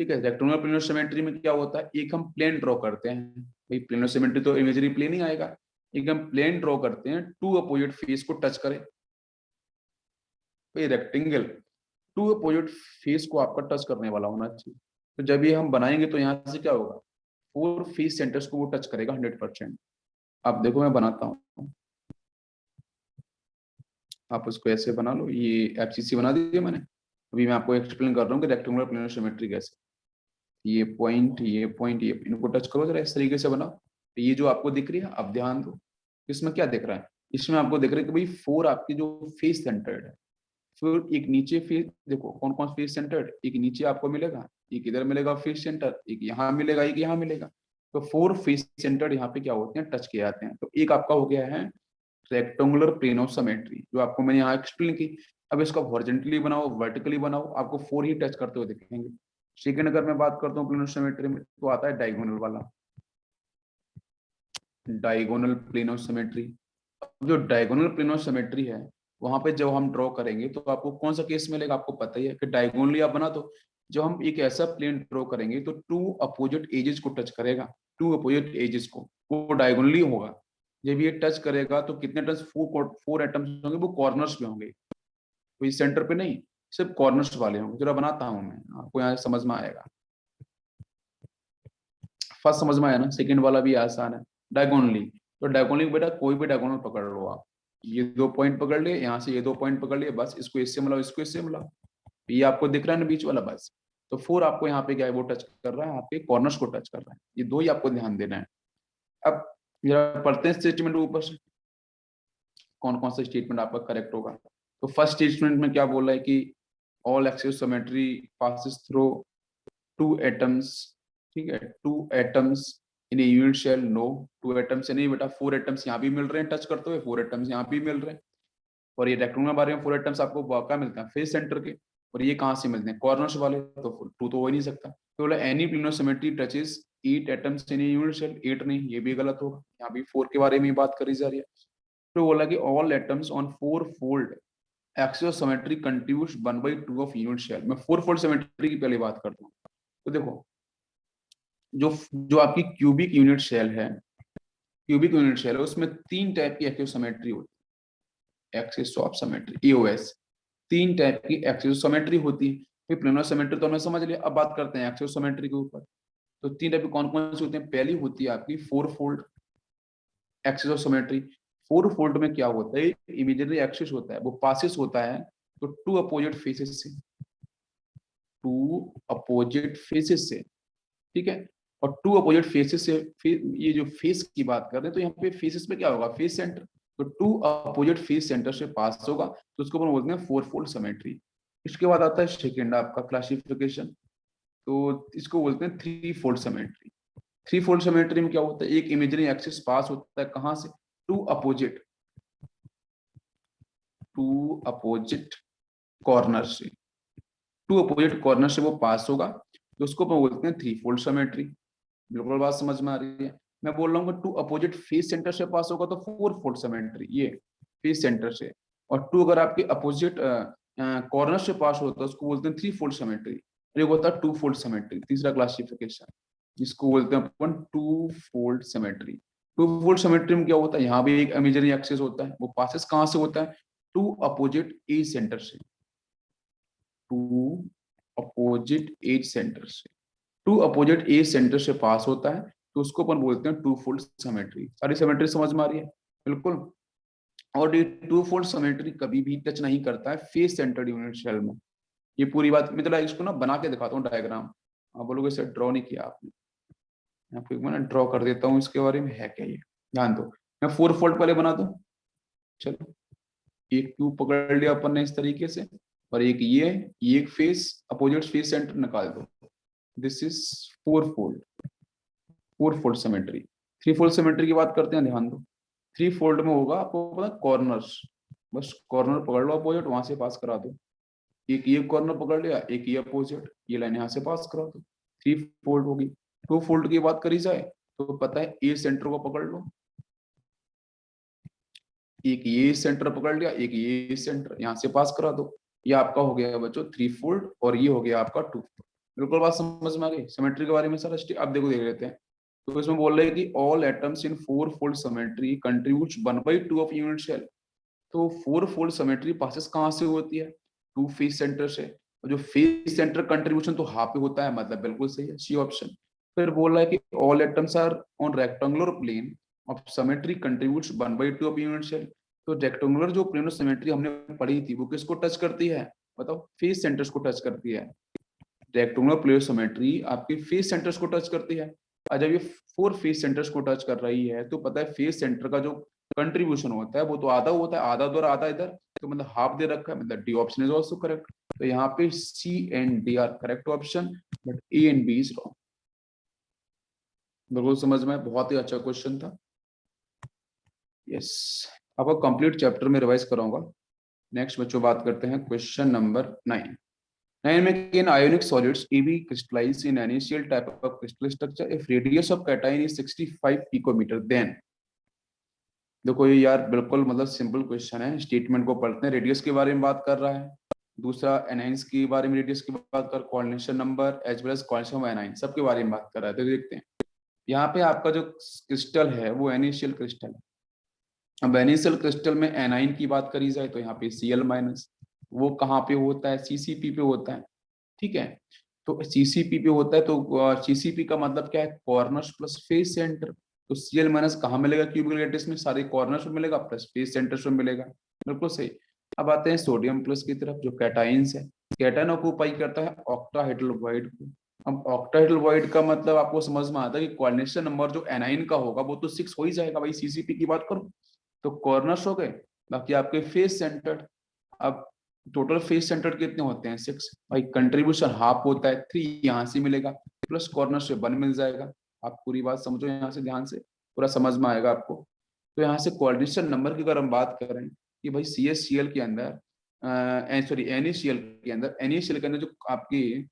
ठीक है, रेक्टेंगुलर प्लेन ऑफ सिमेट्री में क्या होता है, एक हम प्लेन ड्रॉ करते हैं, भाई प्लेन ऑफ सिमेट्री तो इमेजरी प्लेन ही आएगा, एक हम प्लेन ड्रॉ करते हैं, 2 अपोजिट फेस को टच करें, भाई रेक्टेंगल 2 अपोजिट फेस को आपका टच करने वाला होना चाहिए। तो जब ये हम बनाएंगे तो यहाँ से क्या होगा, 4 फेस सेंटर्स को वो टच करेगा 100%। अब देखो मैं बनाता हूँ, आप उसको ऐसे बना लो, ये एफसीसी बना दिया मैंने। अभी मैं आपको एक्सप्लेन कर रहा हूँ कि रेक्टेंगुलर प्लेन ऑफ सिमेट्री कैसे, ये पॉइंट ये पॉइंट ये इनको टच करो जरा, इस तरीके से बनाओ। तो ये जो आपको दिख रही है, अब ध्यान दो, इसमें क्या दिख रहा है, इसमें आपको दिख रहा है कि भाई 4 आपकी जो फेस सेंटर्ड है, फिर एक नीचे फेस, देखो कौन कौन फेस सेंटर्ड, एक नीचे आपको मिलेगा, एक इधर मिलेगा फेस सेंटर, एक यहाँ मिलेगा, एक यहाँ मिलेगा, तो 4 फेस सेंटर्ड यहाँ पे क्या होते हैं, टच किए जाते हैं। तो एक आपका हो गया है रेक्टेंगुलर प्लेन ऑफ सिमेट्री, जो आपको मैंने यहाँ एक्सप्लेन की। अब इसको हॉरिजॉन्टली बनाओ, वर्टिकली बनाओ, आपको 4 ही टच करते हुए दिखेंगे। सेकंड अगर मैं बात करता हूँ प्लेन ऑफ सिमेट्री में, तो आता है डायगोनल वाला, डायगोनल प्लेन ऑफ सिमेट्री। जो डायगोनल प्लेन ऑफ सिमेट्री है, वहां पे जब हम ड्रॉ करेंगे तो आपको कौन सा केस मिलेगा, आपको पता ही है कि डायगोनली आप बना दो। जब हम एक ऐसा प्लेन ड्रॉ करेंगे तो 2 अपोजिट एजेस को टच करेगा, 2 अपोजिट एजेस को, वो डायगोनली होगा। जब ये टच करेगा तो कितने टच, 4 एटम्स होंगे, वो कॉर्नर्स पे होंगे, कोई सेंटर पे नहीं, सिर्फ कॉर्नर्स वाले होंगे। जरा बनाता हूं मैं, आपको यहाँ समझ में आएगा। फर्स्ट समझ में आया ना, सेकंड वाला भी आसान है। डायगोनली, तो डायगोनली बेटा कोई भी डायगोनल पकड़ लो आप, ये 2 पॉइंट पकड़ लिए, यहाँ से ये 2 पॉइंट पकड़ लिए, बस इसको इससे मिलाओ, इसको इससे मिलाओ, ये आपको दिख रहा है ना बीच वाला, बस। तो 4 आपको यहाँ पे क्या है, वो टच कर रहा है, आपके कॉर्नर्स को टच कर रहा है, ये 2 ही आपको ध्यान देना है। अब जरा पढ़ते हैं स्टेटमेंट ऊपर से, कौन कौन सा स्टेटमेंट आपका करेक्ट होगा। तो फर्स्ट स्टेटमेंट में क्या बोल रहा है कि all axis symmetry passes through 2 atoms, ठीक है, 2 atoms in a unit cell. No, 2 atoms से नहीं बेटा, 4 एटम्स यहाँ भी मिल रहे हैं टच करते हुए, 4 एटम्स यहाँ भी मिल रहे हैं। और ये रेक्टेंगुलर बारे में 4 एटम्स आपको क्या मिलता है, फेस सेंटर के। और ये कहाँ से मिलते हैं, कॉर्नर्स वाले, तो 2 तो हो ही नहीं सकता। तो बोला any plane of symmetry touches 8 atoms in a unit cell. 8 नहीं, ये भी गलत होगा, यहाँ भी 4 के बारे में बात करी जा रही है। तो बोला कि all atoms on 4 fold axis symmetry contributes 1/2 of unit cell. मैं 4 फोल्ड सिमेट्री की पहले बात करता हूँ। तो देखो, जो जो आपकी क्यूबिक यूनिट शेल है, क्यूबिक यूनिट शेल है, उसमें 3 टाइप की एक्सिस सिमेट्री होती है, axis of symmetry, EOS। 3 type की एक्सिस सिमेट्री होती है। फिर प्लेनो सिमेट्री तो हमने समझ लिया, अब बात करते हैं एक्सिस सिमेट्री के ऊपर। तो 3 टाइप की कौन कौन सी होती है, पहली होती है आपकी 4 fold axis of symmetry. 4 fold में क्या होता है, इमेजिनरी एक्सिस होता है, वो पासिस होता है तो 2 अपोजिट फेसेस से, 2 अपोजिट फेसेस से, ठीक है। और 2 अपोजिट फेसेस से, ये जो फेस की बात कर रहे हैं, तो यहाँ पे फेसेस में क्या होगा, फेस सेंटर। तो 2 अपोजिट फेस सेंटर से पास होगा, तो उसको अपन बोलते हैं 4 फोल्ड सिमेट्री। इसके बाद आता है सेकेंड आपका क्लासिफिकेशन, तो इसको बोलते हैं 3 फोल्ड सिमेट्री। 3 फोल्ड सिमेट्री में क्या होता है, एक इमेजिनरी एक्सिस पास होता है कहां से, 2 अपोजिट, 2 अपोजिट कॉर्नर से, 2 अपोजिट कॉर्नर से वो पास होगा, तो उसको अपन बोलते हैं 3 फोल्ड सिमेट्री। बिल्कुल बात समझ में आ रही है। मैं बोल रहा हूँ 2 अपोजिट फेस सेंटर से पास होगा तो 4 फोल्ड सिमेट्री, ये फेस सेंटर से। और 2 अगर आपके अपोजिट कॉर्नर से पास होता है, उसको बोलते हैं 3 फोल्ड सिमेट्री। ये होता है 2 फोल्ड सिमेट्री, तीसरा क्लासिफिकेशन, जिसको बोलते हैं अपन 2 फोल्ड सिमेट्री। 2 फोल्ड सिमेट्री में क्या होता है, यहाँ भी एक इमेजिनरी एक्सिस होता है, वो पासेस कहाँ से होता है, 2 अपोजिट एज सेंटर से, 2 अपोजिट एज सेंटर से, 2 अपोजिट एज सेंटर से पास होता है, तो उसको अपन बोलते हैं 2 फोल्ड सिमेट्री। सारी सिमेट्री समझ में आ रही है, बिल्कुल। और ये 2 फोल्ड सिमेट्री कभी भी टच नहीं करता है फेस सेंटर्ड यूनिट सेल में। ये पूरी बात, मैं जरा इसको ना बना के दिखाता हूँ डायग्राम, आप बोलोगे सर ड्रॉ नहीं किया आपने। मैं आपको एक बार ड्रॉ कर देता हूँ, इसके बारे में है क्या ये, ध्यान दो। मैं 4 फोल्ड पहले बना दूं, चलो। एक ट्यूब पकड़ लिया अपन ने इस तरीके से, और एक ये एक फेस अपोजिट फेस सेंटर निकाल दो, this is 4 fold, 4 fold symmetry. 3 fold symmetry की बात करते हैं, ध्यान दो। 3 फोल्ड में होगा, आपको पता कॉर्नर्स, बस कॉर्नर पकड़ लो अपोजिट, वहां से पास करा दो। एक ये कॉर्नर पकड़ लिया, एक ये अपोजिट, ये लाइन यहाँ से पास करा दो, 3 फोल्ड होगी। 2 फोल्ड की बात करी जाए तो पता है ए सेंटर को पकड़ लो, एक ये सेंटर पकड़ लिया, एक ये सेंटर यहाँ से पास करा दो, ये आपका हो गया बच्चों 3 फोल्ड, और ये हो गया आपका 2 फोल्ड। बिल्कुल बात समझ में आ गई सिमेट्री के बारे में सर। अब देखो देख लेते हैं। तो इसमें बोल रहे हैं कि all atoms in 4 fold symmetry contributes 1/2 of unit cell. तो 4 फोल्ड सिमेट्री पासेस कहाँ से होती है, 2 फेस सेंटर से। और जो फेस सेंटर कंट्रीब्यूशन तो हाफ पे होता है, मतलब बिल्कुल सही है, सी ऑप्शन। फिर बोल रहा है कि all atoms are on rectangular plane of symmetry contributes 1/2 of unit cell. तो रेक्टेंगुलर जो प्लेन ऑफ सिमेट्री हमने पढ़ी थी, वो किसको टच करती है, बताओ, फेस सेंटर्स को टच करती है। रेक्टेंगुलर प्लेन ऑफ सिमेट्री आपकी फेस सेंटर्स को टच करती है। और जब ये 4 फेस सेंटर्स को टच कर रही है, तो पता है फेस सेंटर का जो कंट्रीब्यूशन होता है वो तो आधा होता है, आधा उधर आधा इधर, तो मतलब हाफ दे रखा है, मतलब D option is also correct. तो यहाँ पे C and D are correct option, but A and B is wrong. बिल्कुल समझ में, बहुत ही अच्छा क्वेश्चन था। यस, आपको कंप्लीट चैप्टर में रिवाइज कराऊंगा। नेक्स्ट बच्चों बात करते हैं क्वेश्चन नंबर 9। 9 में in ionic solids AB crystallize in an initial type of crystal structure if radius of cation is 65 picometer, then। देखो ये यार बिल्कुल मतलब सिंपल क्वेश्चन है, स्टेटमेंट को पढ़ते हैं। रेडियस के बारे में बात कर रहा है, दूसरा एनाइंस के बारे में, रेडियस की बात कर, coordination number as well as coordination of anion, सबके बारे में बात कर रहा है। तो देखते हैं यहाँ पे आपका जो क्रिस्टल है वो एनिशियल क्रिस्टल है। अब एनिशियल क्रिस्टल में एनाइन की बात करी जाए तो यहाँ पे Cl माइनस, वो कहाँ पे होता है, सीसीपी पे होता है, ठीक है। तो सीसीपी पे होता है, तो सीसीपी का मतलब क्या है, कॉर्नर्स प्लस फेस सेंटर। तो सीएल माइनस कहाँ मिलेगा, क्यूबिक लैटिस में सारे कॉर्नर्स में मिलेगा प्लस फेस सेंटर्स में मिलेगा, बिल्कुल सही। अब आते हैं सोडियम प्लस की तरफ, जो कैटाइंस है, कैटाइन ऑक्यूपाई करता है ऑक्टाहेड्रल वॉइड को। अब ऑक्टाहेड्रल वॉइड का मतलब आपको समझ में आता है कि कोऑर्डिनेशन नंबर जो एनाइन का होगा वो तो 6 हो ही जाएगा भाई, सीसीपी की बात करो तो कॉर्नर्स हो गए, बाकी आपके फेस सेंटर। अब टोटल फेस सेंटर कितने होते हैं, 6 भाई, कंट्रीब्यूशन हाफ होता है, 3 यहाँ से मिलेगा प्लस कॉर्नर से 1 मिल जाएगा। आप पूरी बात समझो यहाँ से ध्यान से, पूरा समझ में आएगा आपको। तो यहाँ से कोऑर्डिनेशन नंबर की अगर हम बात करें कि भाई सी एस सी एल के अंदर, सॉरी NaCl के अंदर, NaCl के अंदर जो आपकी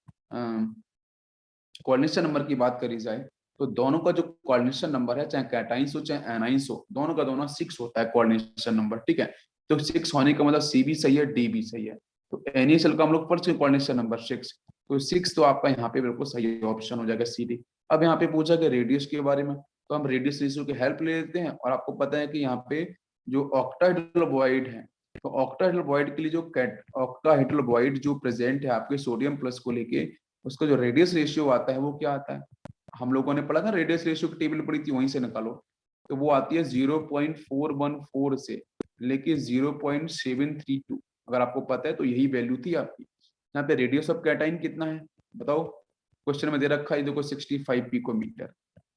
कोऑर्डिनेशन नंबर की बात करी जाए, तो दोनों का जो कोऑर्डिनेशन नंबर है, चाहे कैटाइंस हो चाहे एनाइंस हो, दोनों का दोनों 6 होता है कोऑर्डिनेशन नंबर, ठीक है। तो 6 होने का मतलब सी भी सही है, डी भी सही है। तो NaCl का हम लोग पढ़ चुके कोऑर्डिनेशन नंबर 6, तो 6 तो आपका यहाँ पे बिल्कुल सही ऑप्शन हो जाएगा, सी डी। अब यहाँ पे पूछा कि रेडियस के बारे में, तो हम रेडियस रेशियो की हेल्प ले लेते हैं, और आपको पता है कि यहाँ पे जो ऑक्टाहेड्रल वॉइड है, तो ऑक्टाहेड्रल वॉइड के लिए जो ऑक्टाहेड्रल वॉइड जो प्रेजेंट है आपके सोडियम प्लस को लेके, उसका जो रेडियस रेशियो आता है वो क्या आता है, हम लोगों ने पढ़ा था रेडियस रेशियो की टेबल पड़ी थी, वहीं से निकालो। तो वो आती है 0.414 से लेके 0.732। अगर आपको पता है तो यही वैल्यू थी आपकी। यहाँ पे रेडियस ऑफ कैटाइन कितना है बताओ, क्वेश्चन में दे रखा है देखो 65 पिकोमीटर,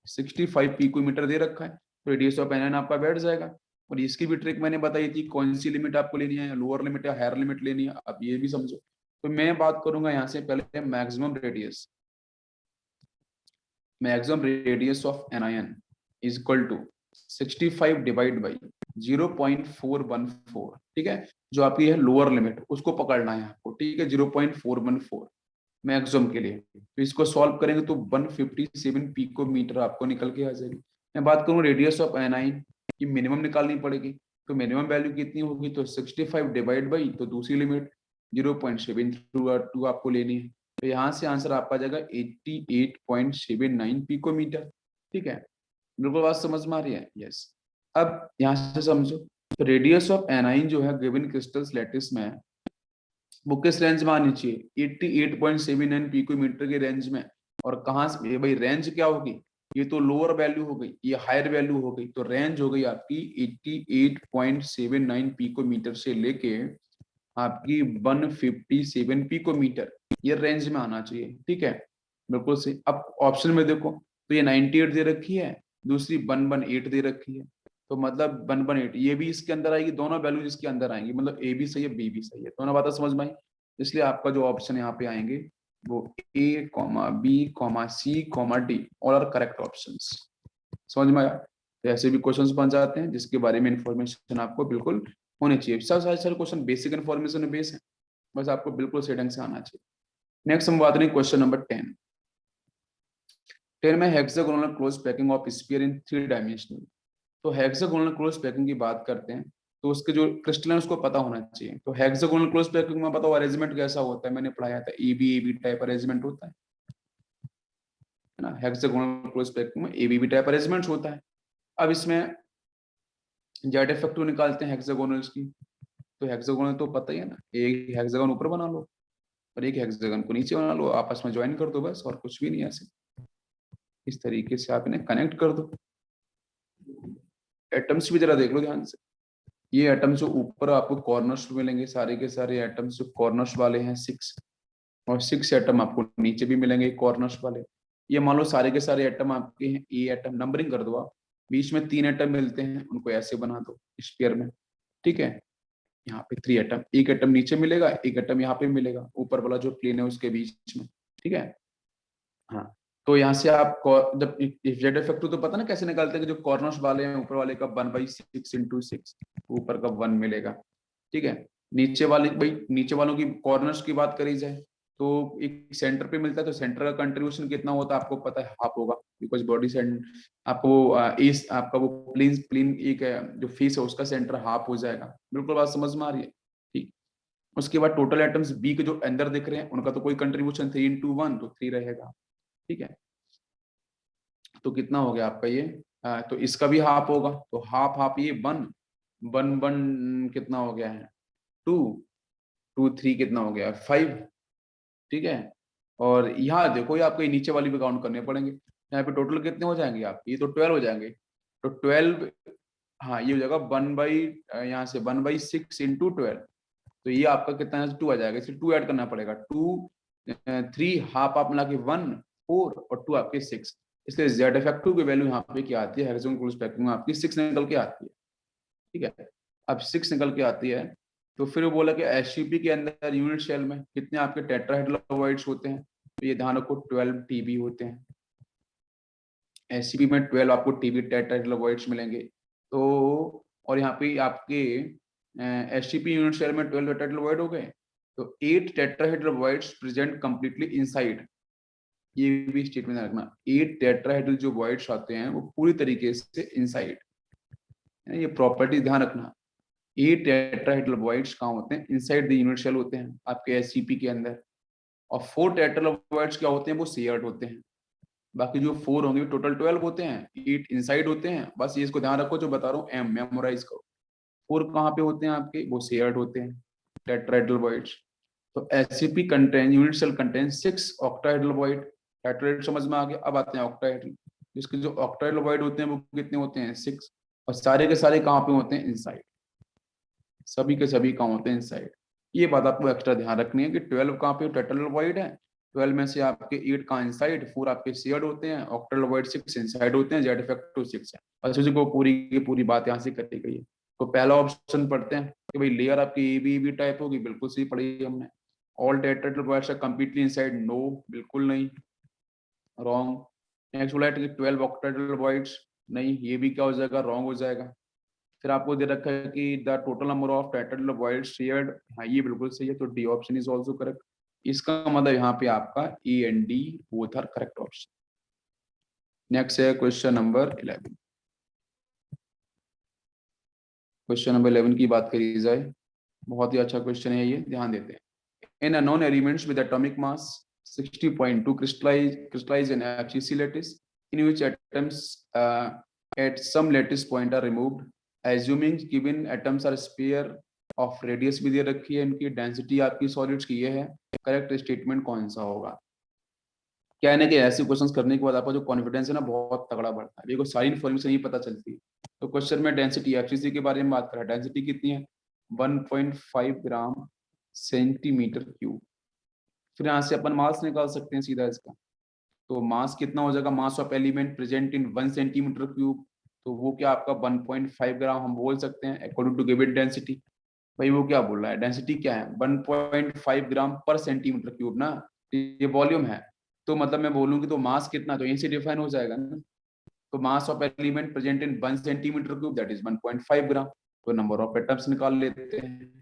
65 पिकोमीटर दे रखा है, तो रेडियस ऑफ एनाइन आपका बैठ जाएगा। और इसकी भी ट्रिक मैंने बताई थी, कौन सी लिमिट आपको लेनी है, लोअर लिमिट या हायर लिमिट लेनी है, आप ये भी समझो। तो मैं बात करूंगा यहाँ से पहले maximum radius, maximum radius of anion is equal to 65 divide by 0.414, ठीक है। जो आपकी है लोअर लिमिट उसको पकड़ना है आपको, ठीक है, 0.414 मैक्सिमम के लिए। तो इसको सॉल्व करेंगे तो 157 पिकोमीटर आपको निकल के आ जाएगी। मैं बात करूँ रेडियस ऑफ एनाइन की मिनिमम निकालनी पड़ेगी, तो मिनिमम वैल्यू कितनी होगी, तो 65 डिवाइड बाई, तो दूसरी लिमिट 0.732 आपको लेनी है। तो यहाँ से आंसर आपका आ जाएगा 88.79 पिकोमीटर, ठीक है। बिल्कुल बात समझ में आ रही है, यस। अब यहाँ से समझो, तो रेडियस ऑफ एनाइन जो है गिवन क्रिस्टल्स लैटिस में वो किस रेंज में आनी चाहिए, 88.79 पिकोमीटर के रेंज में। और कहाँ से भाई, रेंज क्या होगी, ये तो लोअर वैल्यू हो गई, ये हायर वैल्यू हो गई, तो रेंज हो गई आपकी 88.79 पिकोमीटर से लेके आपकी 157 पिकोमीटर, ये रेंज में आना चाहिए, ठीक है, बिल्कुल सही। अब ऑप्शन में देखो, तो ये 98 दे रखी है, दूसरी 118 दे रखी है, तो मतलब 118 ये भी इसके अंदर आएगी, दोनों वैल्यूज इसके अंदर आएंगी, मतलब ए भी सही है बी भी सही है, दोनों बातें समझ में आई। इसलिए आपका जो ऑप्शन यहाँ पे आएंगे वो A comma B comma C comma D, all are correct options. समझ में आया। तो ऐसे भी क्वेश्चंस बन जाते हैं जिसके बारे में इंफॉर्मेशन आपको बिल्कुल होनी चाहिए। सारे सारे क्वेश्चन बेसिक इन्फॉर्मेशन बेस है, बस आपको बिल्कुल सही ढंग से आना चाहिए। नेक्स्ट हम बात करें क्वेश्चन नंबर 10। 10 में hexagonal close packing of sphere in 3 dimensional. तो हेक्सागोनल क्लोज पैकिंग की बात करते हैं, तो उसके जो क्रिस्टल है उसको पता होना चाहिए। तो हेक्सागोनल क्लोज पैकिंग में बताओ अरेंजमेंट कैसा होता है, मैंने पढ़ाया था एबी टाइप अरेंजमेंट होता है ना। हेक्सागोनल क्लोज पैकिंग में एबी टाइप अरेंजमेंट होता है। अब इसमें जेड इफेक्टिव निकालते हैं हेक्सागोनल्स की, तो हेक्सागोनल तो पता ही है ना, एक हेक्सागन ऊपर बना लो और एक हेक्सागन को नीचे बना लो, आपस में ज्वाइन कर दो बस, और कुछ भी नहीं। ऐसे इस तरीके से आप इन्हें कनेक्ट कर दो। एटम्स भी जरा देख लो ध्यान से, ये एटम्स जो ऊपर आपको कॉर्नर्स मिलेंगे, सारे के सारे एटम्स जो कॉर्नर्स वाले हैं 6, और 6 एटम आपको नीचे भी मिलेंगे कॉर्नर्स वाले। ये मान लो सारे के सारे एटम आपके हैं, ए एटम नंबरिंग कर दो आप, बीच में 3 एटम मिलते हैं, उनको ऐसे बना दो स्फीयर में, ठीक है। यहाँ पे 3 एटम, एक एटम नीचे मिलेगा, एक एटम यहाँ पे मिलेगा, ऊपर वाला जो प्लेन है उसके बीच में, ठीक है। हाँ, तो यहाँ से आप जब जेड इफेक्टिव तो पता ना कैसे निकालते हैं कि जो कॉर्नर्स वाले हैं ऊपर वाले का 1/6 × 6, ऊपर का 1 मिलेगा, ठीक है। नीचे वाले भाई, नीचे वालों की कॉर्नर्स की बात करी जाए तो एक सेंटर पे मिलता है, तो सेंटर का कंट्रीब्यूशन कितना होता है आपको पता है, हाफ होगा, बिकॉज बॉडी सेंटर आपको इस आपका वो प्लेन प्लेन एक जो फेस है उसका सेंटर हाफ हो जाएगा। बिल्कुल बात समझ में आ रही है, ठीक। उसके बाद टोटल एटम्स बी के जो अंदर दिख रहे हैं उनका तो कोई कंट्रीब्यूशन 3 × 1 तो 3 रहेगा, ठीक है। तो कितना हो गया आपका ये, तो इसका भी हाफ होगा, तो हाफ हाफ ये 1 1 1 कितना हो गया है 2, 2 3 कितना हो गया 5, ठीक है। और यहाँ देखो ये आपको ये नीचे वाली भी काउंट करने पड़ेंगे, यहाँ पे टोटल कितने हो जाएंगे आपके, ये तो 12 हो जाएंगे। तो 12, हाँ ये हो जाएगा 1/, यहाँ से 1/6 इंटू 12, तो ये आपका कितना है 2 आ जाएगा, इसे 2 ऐड करना पड़ेगा। 2 3 हाफ आप मिला के 1 4 और 2 आपके 6, इसलिए जेड इफेक्टिव की वैल्यू यहाँ पे क्या आती है, हेक्सागोनल स्पेक्ट्रम में आपकी 6 निकल के आती है, ठीक है। अब 6 निकल के आती है, तो फिर वो बोला कि एससीपी के अंदर यूनिट सेल में कितने आपके टेट्राहेड्रल ओवॉइड्स होते हैं, तो ये ध्यान रखो 12 टीबी होते हैं। एससीपी में 12 आपको टीबी टेट्राहेड्रल ओवॉइड्स मिलेंगे। तो और यहाँ पे आपके एससीपी यूनिट सेल में 12 टेट्राहेड्रल ओवॉइड हो गए, तो 8 टेट्राहेड्रल ओवॉइड्स प्रेजेंट कंप्लीटली इनसाइड, ये भी स्टेटमेंट रखना। 8 टेट्राहेड्रल जो ओवॉइड्स आते हैं वो पूरी तरीके से इनसाइड, ये प्रॉपर्टी ध्यान रखना। 8 टेट्राहेड्रल ओवॉइड्स कहाँ होते हैं, इनसाइड द यूनिट सेल होते हैं आपके एससीपी के अंदर। और 4 टेट्राहेड्रल ओवॉइड्स क्या होते हैं, वो शेयर्ड होते हैं। बाकी जो 4 होंगे टोटल 12 होते हैं, 8 इनसाइड होते हैं। बस ये इसको ध्यान रखो, जो बता रहा हूँ एम मेमोराइज करो। 4 कहाँ पे होते हैं आपके, वो शेयर्ड होते हैं टेट्राहेड्रल ओवॉइड्स। तो SCP contain unit cell contain 6 octahedral void. Tetrahedral समझ में आ गया, अब आते हैं ऑक्टाहेड्रल। इसके जो ऑक्टाहेड्रल ओवॉइड होते हैं वो कितने होते हैं 6, और सारे के सारे कहाँ पे होते हैं इनसाइड, सभी के सभी कहाँ होते हैं इनसाइड। ये बात आपको एक्स्ट्रा ध्यान रखनी है कि 12 कहाँ पे टेट्राहेड्रल ओवॉइड है, 12 में से आपके 8 कहाँ इनसाइड, 4 आपके शेयर्ड होते हैं, ऑक्टाहेड्रल ओवॉइड 6 इनसाइड होते हैं, जेड इफेक्टिव 6 है। अच्छे से को पूरी की पूरी बात यहाँ से करी गई है। तो पहला ऑप्शन पढ़ते हैं कि भाई लेयर आपकी ए बी टाइप होगी, बिल्कुल सही पढ़ी है हमने। All tetrahedral voids are completely inside, no बिल्कुल नहीं, रॉन्ग। नेक्स्ट बोला है 12 ऑक्टाहेड्रल ओवॉइड्स, नहीं ये भी क्या हो जाएगा, रॉन्ग हो जाएगा। फिर आपको दे रखा है कि the total number of tetrahedral voids shared, हाँ ये बिल्कुल सही है, तो D option is also correct. इसका मतलब यहाँ पे आपका A and D both are correct option. Next है क्वेश्चन नंबर 11। क्वेश्चन नंबर 11 की बात करी जाए, बहुत ही अच्छा क्वेश्चन है ये, ध्यान देते हैं। In unknown elements with atomic mass 60.2 crystallize in FCC lattice in which atoms at some lattice point are removed, assuming given atoms are sphere of radius भी दे रखी है, इनकी डेंसिटी आपकी सॉलिड्स की ये है, करेक्ट स्टेटमेंट कौन सा होगा। क्या है ना कि ऐसे क्वेश्चंस करने के बाद आपका जो कॉन्फिडेंस है ना बहुत तगड़ा बढ़ता है, देखो सारी इन्फॉर्मेशन नहीं पता चलती। तो क्वेश्चन में डेंसिटी एफसीसी के बारे में बात करें, डेंसिटी कितनी है 1.5 ग्राम सेंटीमीटर क्यूब। फिर यहाँ से अपन मास निकाल सकते हैं सीधा इसका, तो मास कितना हो जाएगा, mass of element present in 1 centimetre cube, तो वो क्या आपका 1.5 ग्राम हम बोल सकते हैं अकॉर्डिंग टू गिवन डेंसिटी। भाई वो क्या बोल रहा है, डेंसिटी क्या है 1.5 ग्राम पर सेंटीमीटर क्यूब ना, ये वॉल्यूम है। तो मतलब मैं बोलूंगी तो मास कितना, तो यहीं से डिफाइन हो जाएगा ना। तो mass of element present in 1 centimetre cube that is 1.5 ग्राम। तो नंबर ऑफ एटम्स निकाल लेते हैं,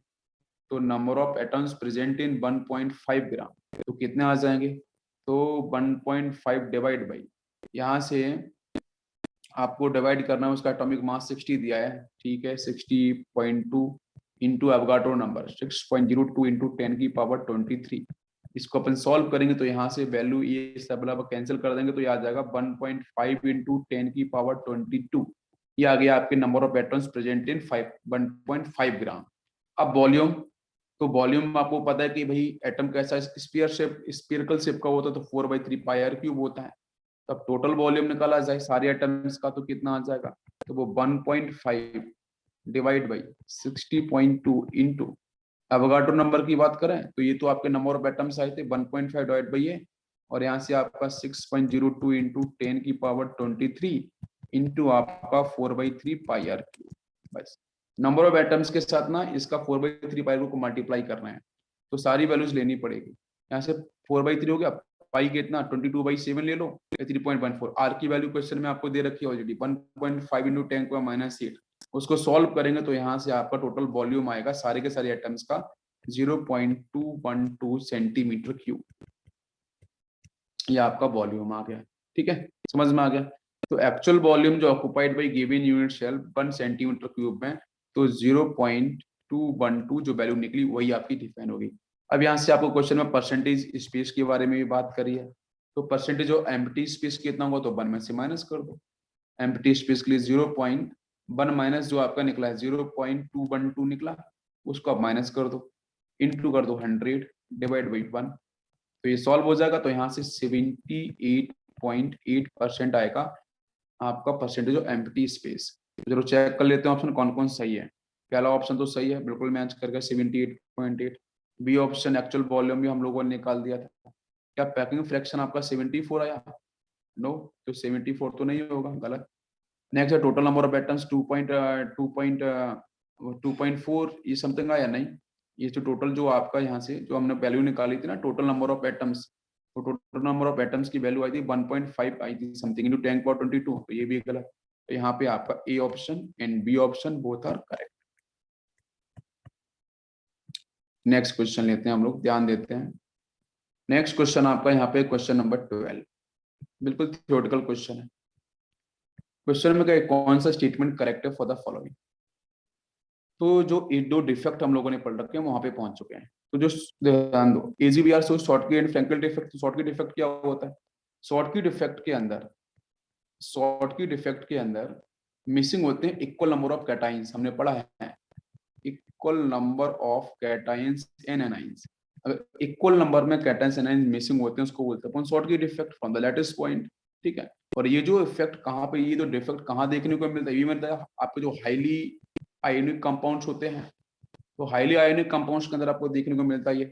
तो नंबर ऑफ एटम्स प्रेजेंट इन 1.5 ग्राम, तो कितने आ जाएंगे, तो 1.5 डिवाइड बाई, यहाँ से आपको डिवाइड करना है, उसका एटॉमिक मास 60 दिया है, ठीक है। 60.2 इंटू एवोगाड्रो नंबर 6.02 इंटू 10 की पावर 23। इसको अपन सॉल्व करेंगे तो यहाँ से वैल्यू ये सब कैंसिल कर देंगे, तो ये आ जाएगा 1.5 इंटू 10 की पावर 22। ये आ गया आपके नंबर ऑफ एटम्स प्रेजेंट इन 1.5 ग्राम। अब वॉल्यूम, तो वॉल्यूम आपको पता है कि भाई एटम कैसा स्फीयर शेप, स्फीयरिकल शेप का होता है, तो 4/3 पाई आर क्यूब होता है। तब टोटल वॉल्यूम निकाला जाए सारे एटम्स का, तो कितना आ जाएगा, तो वो 1.5 divide by 60.2 into Avogadro number की बात करें तो ये तो आपके नंबर ऑफ एटम्स आए थे 1.5 डिवाइड बाई ये, और यहाँ से आपका 6.02 इंटू 10 की पावर 23 इंटू आपका 4/3 पाई आर क्यूब। बस नंबर ऑफ एटम्स के साथ ना इसका 4/3 पाई को मल्टीप्लाई करना है, तो सारी वैल्यूज लेनी पड़ेगी। यहाँ से 4/3 हो गया, पाई कितना 22/7 ले लो, 3.14। आर की वैल्यू क्वेश्चन में आपको दे रखी है ऑलरेडी 1.5 इंटू 10 को -8। उसको सॉल्व करेंगे तो यहाँ से आपका टोटल वॉल्यूम आएगा सारे के सारे एटम्स का 0.212 सेंटीमीटर क्यूब, ये आपका वॉल्यूम आ गया, ठीक है, समझ में आ गया। तो एक्चुअल वॉल्यूम जो occupied by given unit cell 1 centimetre cube में, तो 0.212 जो वैल्यू निकली वही आपकी डिफाइन होगी। अब यहाँ से आपको क्वेश्चन में परसेंटेज स्पेस के बारे में भी बात करी है, तो परसेंटेज ऑफ एम्प्टी स्पेस कितना होगा, तो 1 में से माइनस कर दो। एम्प्टी स्पेस के लिए 0.1 माइनस जो आपका निकला है 0.212 निकला, उसको आप माइनस कर दो। इंटू कर दो 100 डिवाइड बाई 1, तो ये सॉल्व हो जाएगा। तो यहाँ से 78.8% आएगा आपका परसेंटेज ऑफ एम्प्टी स्पेस। चलो चेक कर लेते हैं ऑप्शन कौन कौन सही है। पहला ऑप्शन तो सही है, बिल्कुल मैच कर गया 78.8। बी ऑप्शन एक्चुअल वॉल्यूम भी हम लोगों ने निकाल दिया था। क्या पैकिंग फ्रैक्शन आपका 74 आया? नो, तो 74 तो नहीं होगा, गलत। नेक्स्ट है टोटल नंबर ऑफ एटम्स 2.4 ये समथिंग आया, नहीं। ये जो टोटल जो आपका यहाँ से जो हमने वैल्यू निकाली थी ना, टोटल नंबर ऑफ एटम्स, तो टोटल नंबर ऑफ एटम्स की वैल्यू आई थी 1.5 आई थी समथिंग इंटू 10 पावर 22, तो ये भी गलत। तो यहाँ पे आपका A option and B option both are correct. Next question लेते हैं हम लोग, ध्यान देते हैं। नेक्स्ट क्वेश्चन आपका यहाँ पे क्वेश्चन नंबर 12, बिल्कुल थ्योरेटिकल क्वेश्चन है। क्वेश्चन में क्या, कौन सा स्टेटमेंट करेक्ट है फॉर द फॉलोइंग। तो जो ये दो डिफेक्ट हम लोगों ने पढ़ रखे हैं वहां पे पहुंच चुके हैं। तो जो ध्यान दो, AgBr so Schottky and Frenkel defect. Schottky defect क्या होता है? शॉर्टकी डिफेक्ट के अंदर, शॉर्टकी डिफेक्ट के अंदर मिसिंग होते हैं इक्वल नंबर ऑफ कैटाइंस, हमने पढ़ा है equal number of cations and anions. अगर इक्वल नंबर में कैटाइंस एनाइंस मिसिंग होते हैं उसको बोलते हैं Schottky defect from the lattice point, ठीक है। और ये जो इफेक्ट कहाँ पे, ये जो डिफेक्ट कहाँ देखने को मिलता है, ये मिलता है आपके जो हाईली आयोनिक कंपाउंड्स होते हैं, तो हाईली आयोनिक कंपाउंड्स के अंदर आपको देखने को मिलता है ये,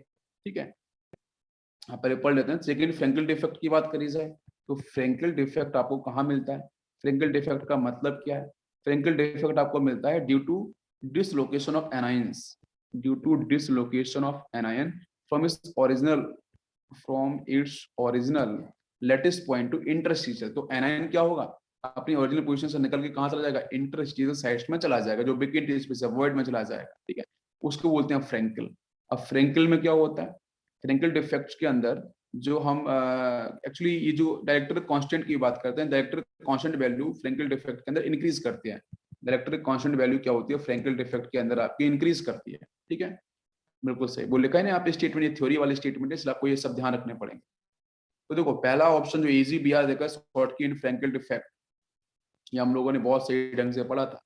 ठीक है। यहाँ पर पढ़ लेते हैं। सेकेंड फ्रैंकल डिफेक्ट की बात करी जाए तो फ्रैंकल डिफेक्ट आपको कहाँ मिलता है? फ्रैंकल डिफेक्ट का मतलब क्या है? फ्रैंकल डिफेक्ट आपको मिलता है due to dislocation of anions, due to dislocation of anion from its original, from its original lattice point to interstitial. तो एनायन क्या होगा, अपनी ओरिजिनल पोजीशन से निकल के कहाँ चला जाएगा? इंटरस्टिशियल साइट्स में चला जाएगा, जो वेकेंट स्पेस है, वॉइड में चला जाएगा, ठीक है। उसको बोलते हैं फ्रैंकल। अब फ्रैंकल में क्या होता है? फ्रैंकल डिफेक्ट्स के अंदर जो हम एक्चुअली ये जो डायरेक्टर कांस्टेंट की बात करते हैं, director constant value Frenkel defect के अंदर इंक्रीज करती है। डायरेक्टर कांस्टेंट वैल्यू क्या होती है? फ्रैंकल डिफेक्ट के अंदर आपकी इंक्रीज करती है, ठीक है। बिल्कुल सही बोल लिखा है ना आप स्टेटमेंट, ये थ्योरी वाली स्टेटमेंट है, इसलिए आपको ये सब ध्यान रखने पड़ेंगे। तो देखो पहला ऑप्शन जो इजी बी आर देखा, शॉर्टकी एंड फ्रैंकल डिफेक्ट, ये हम लोगों ने बहुत सही ढंग से पढ़ा था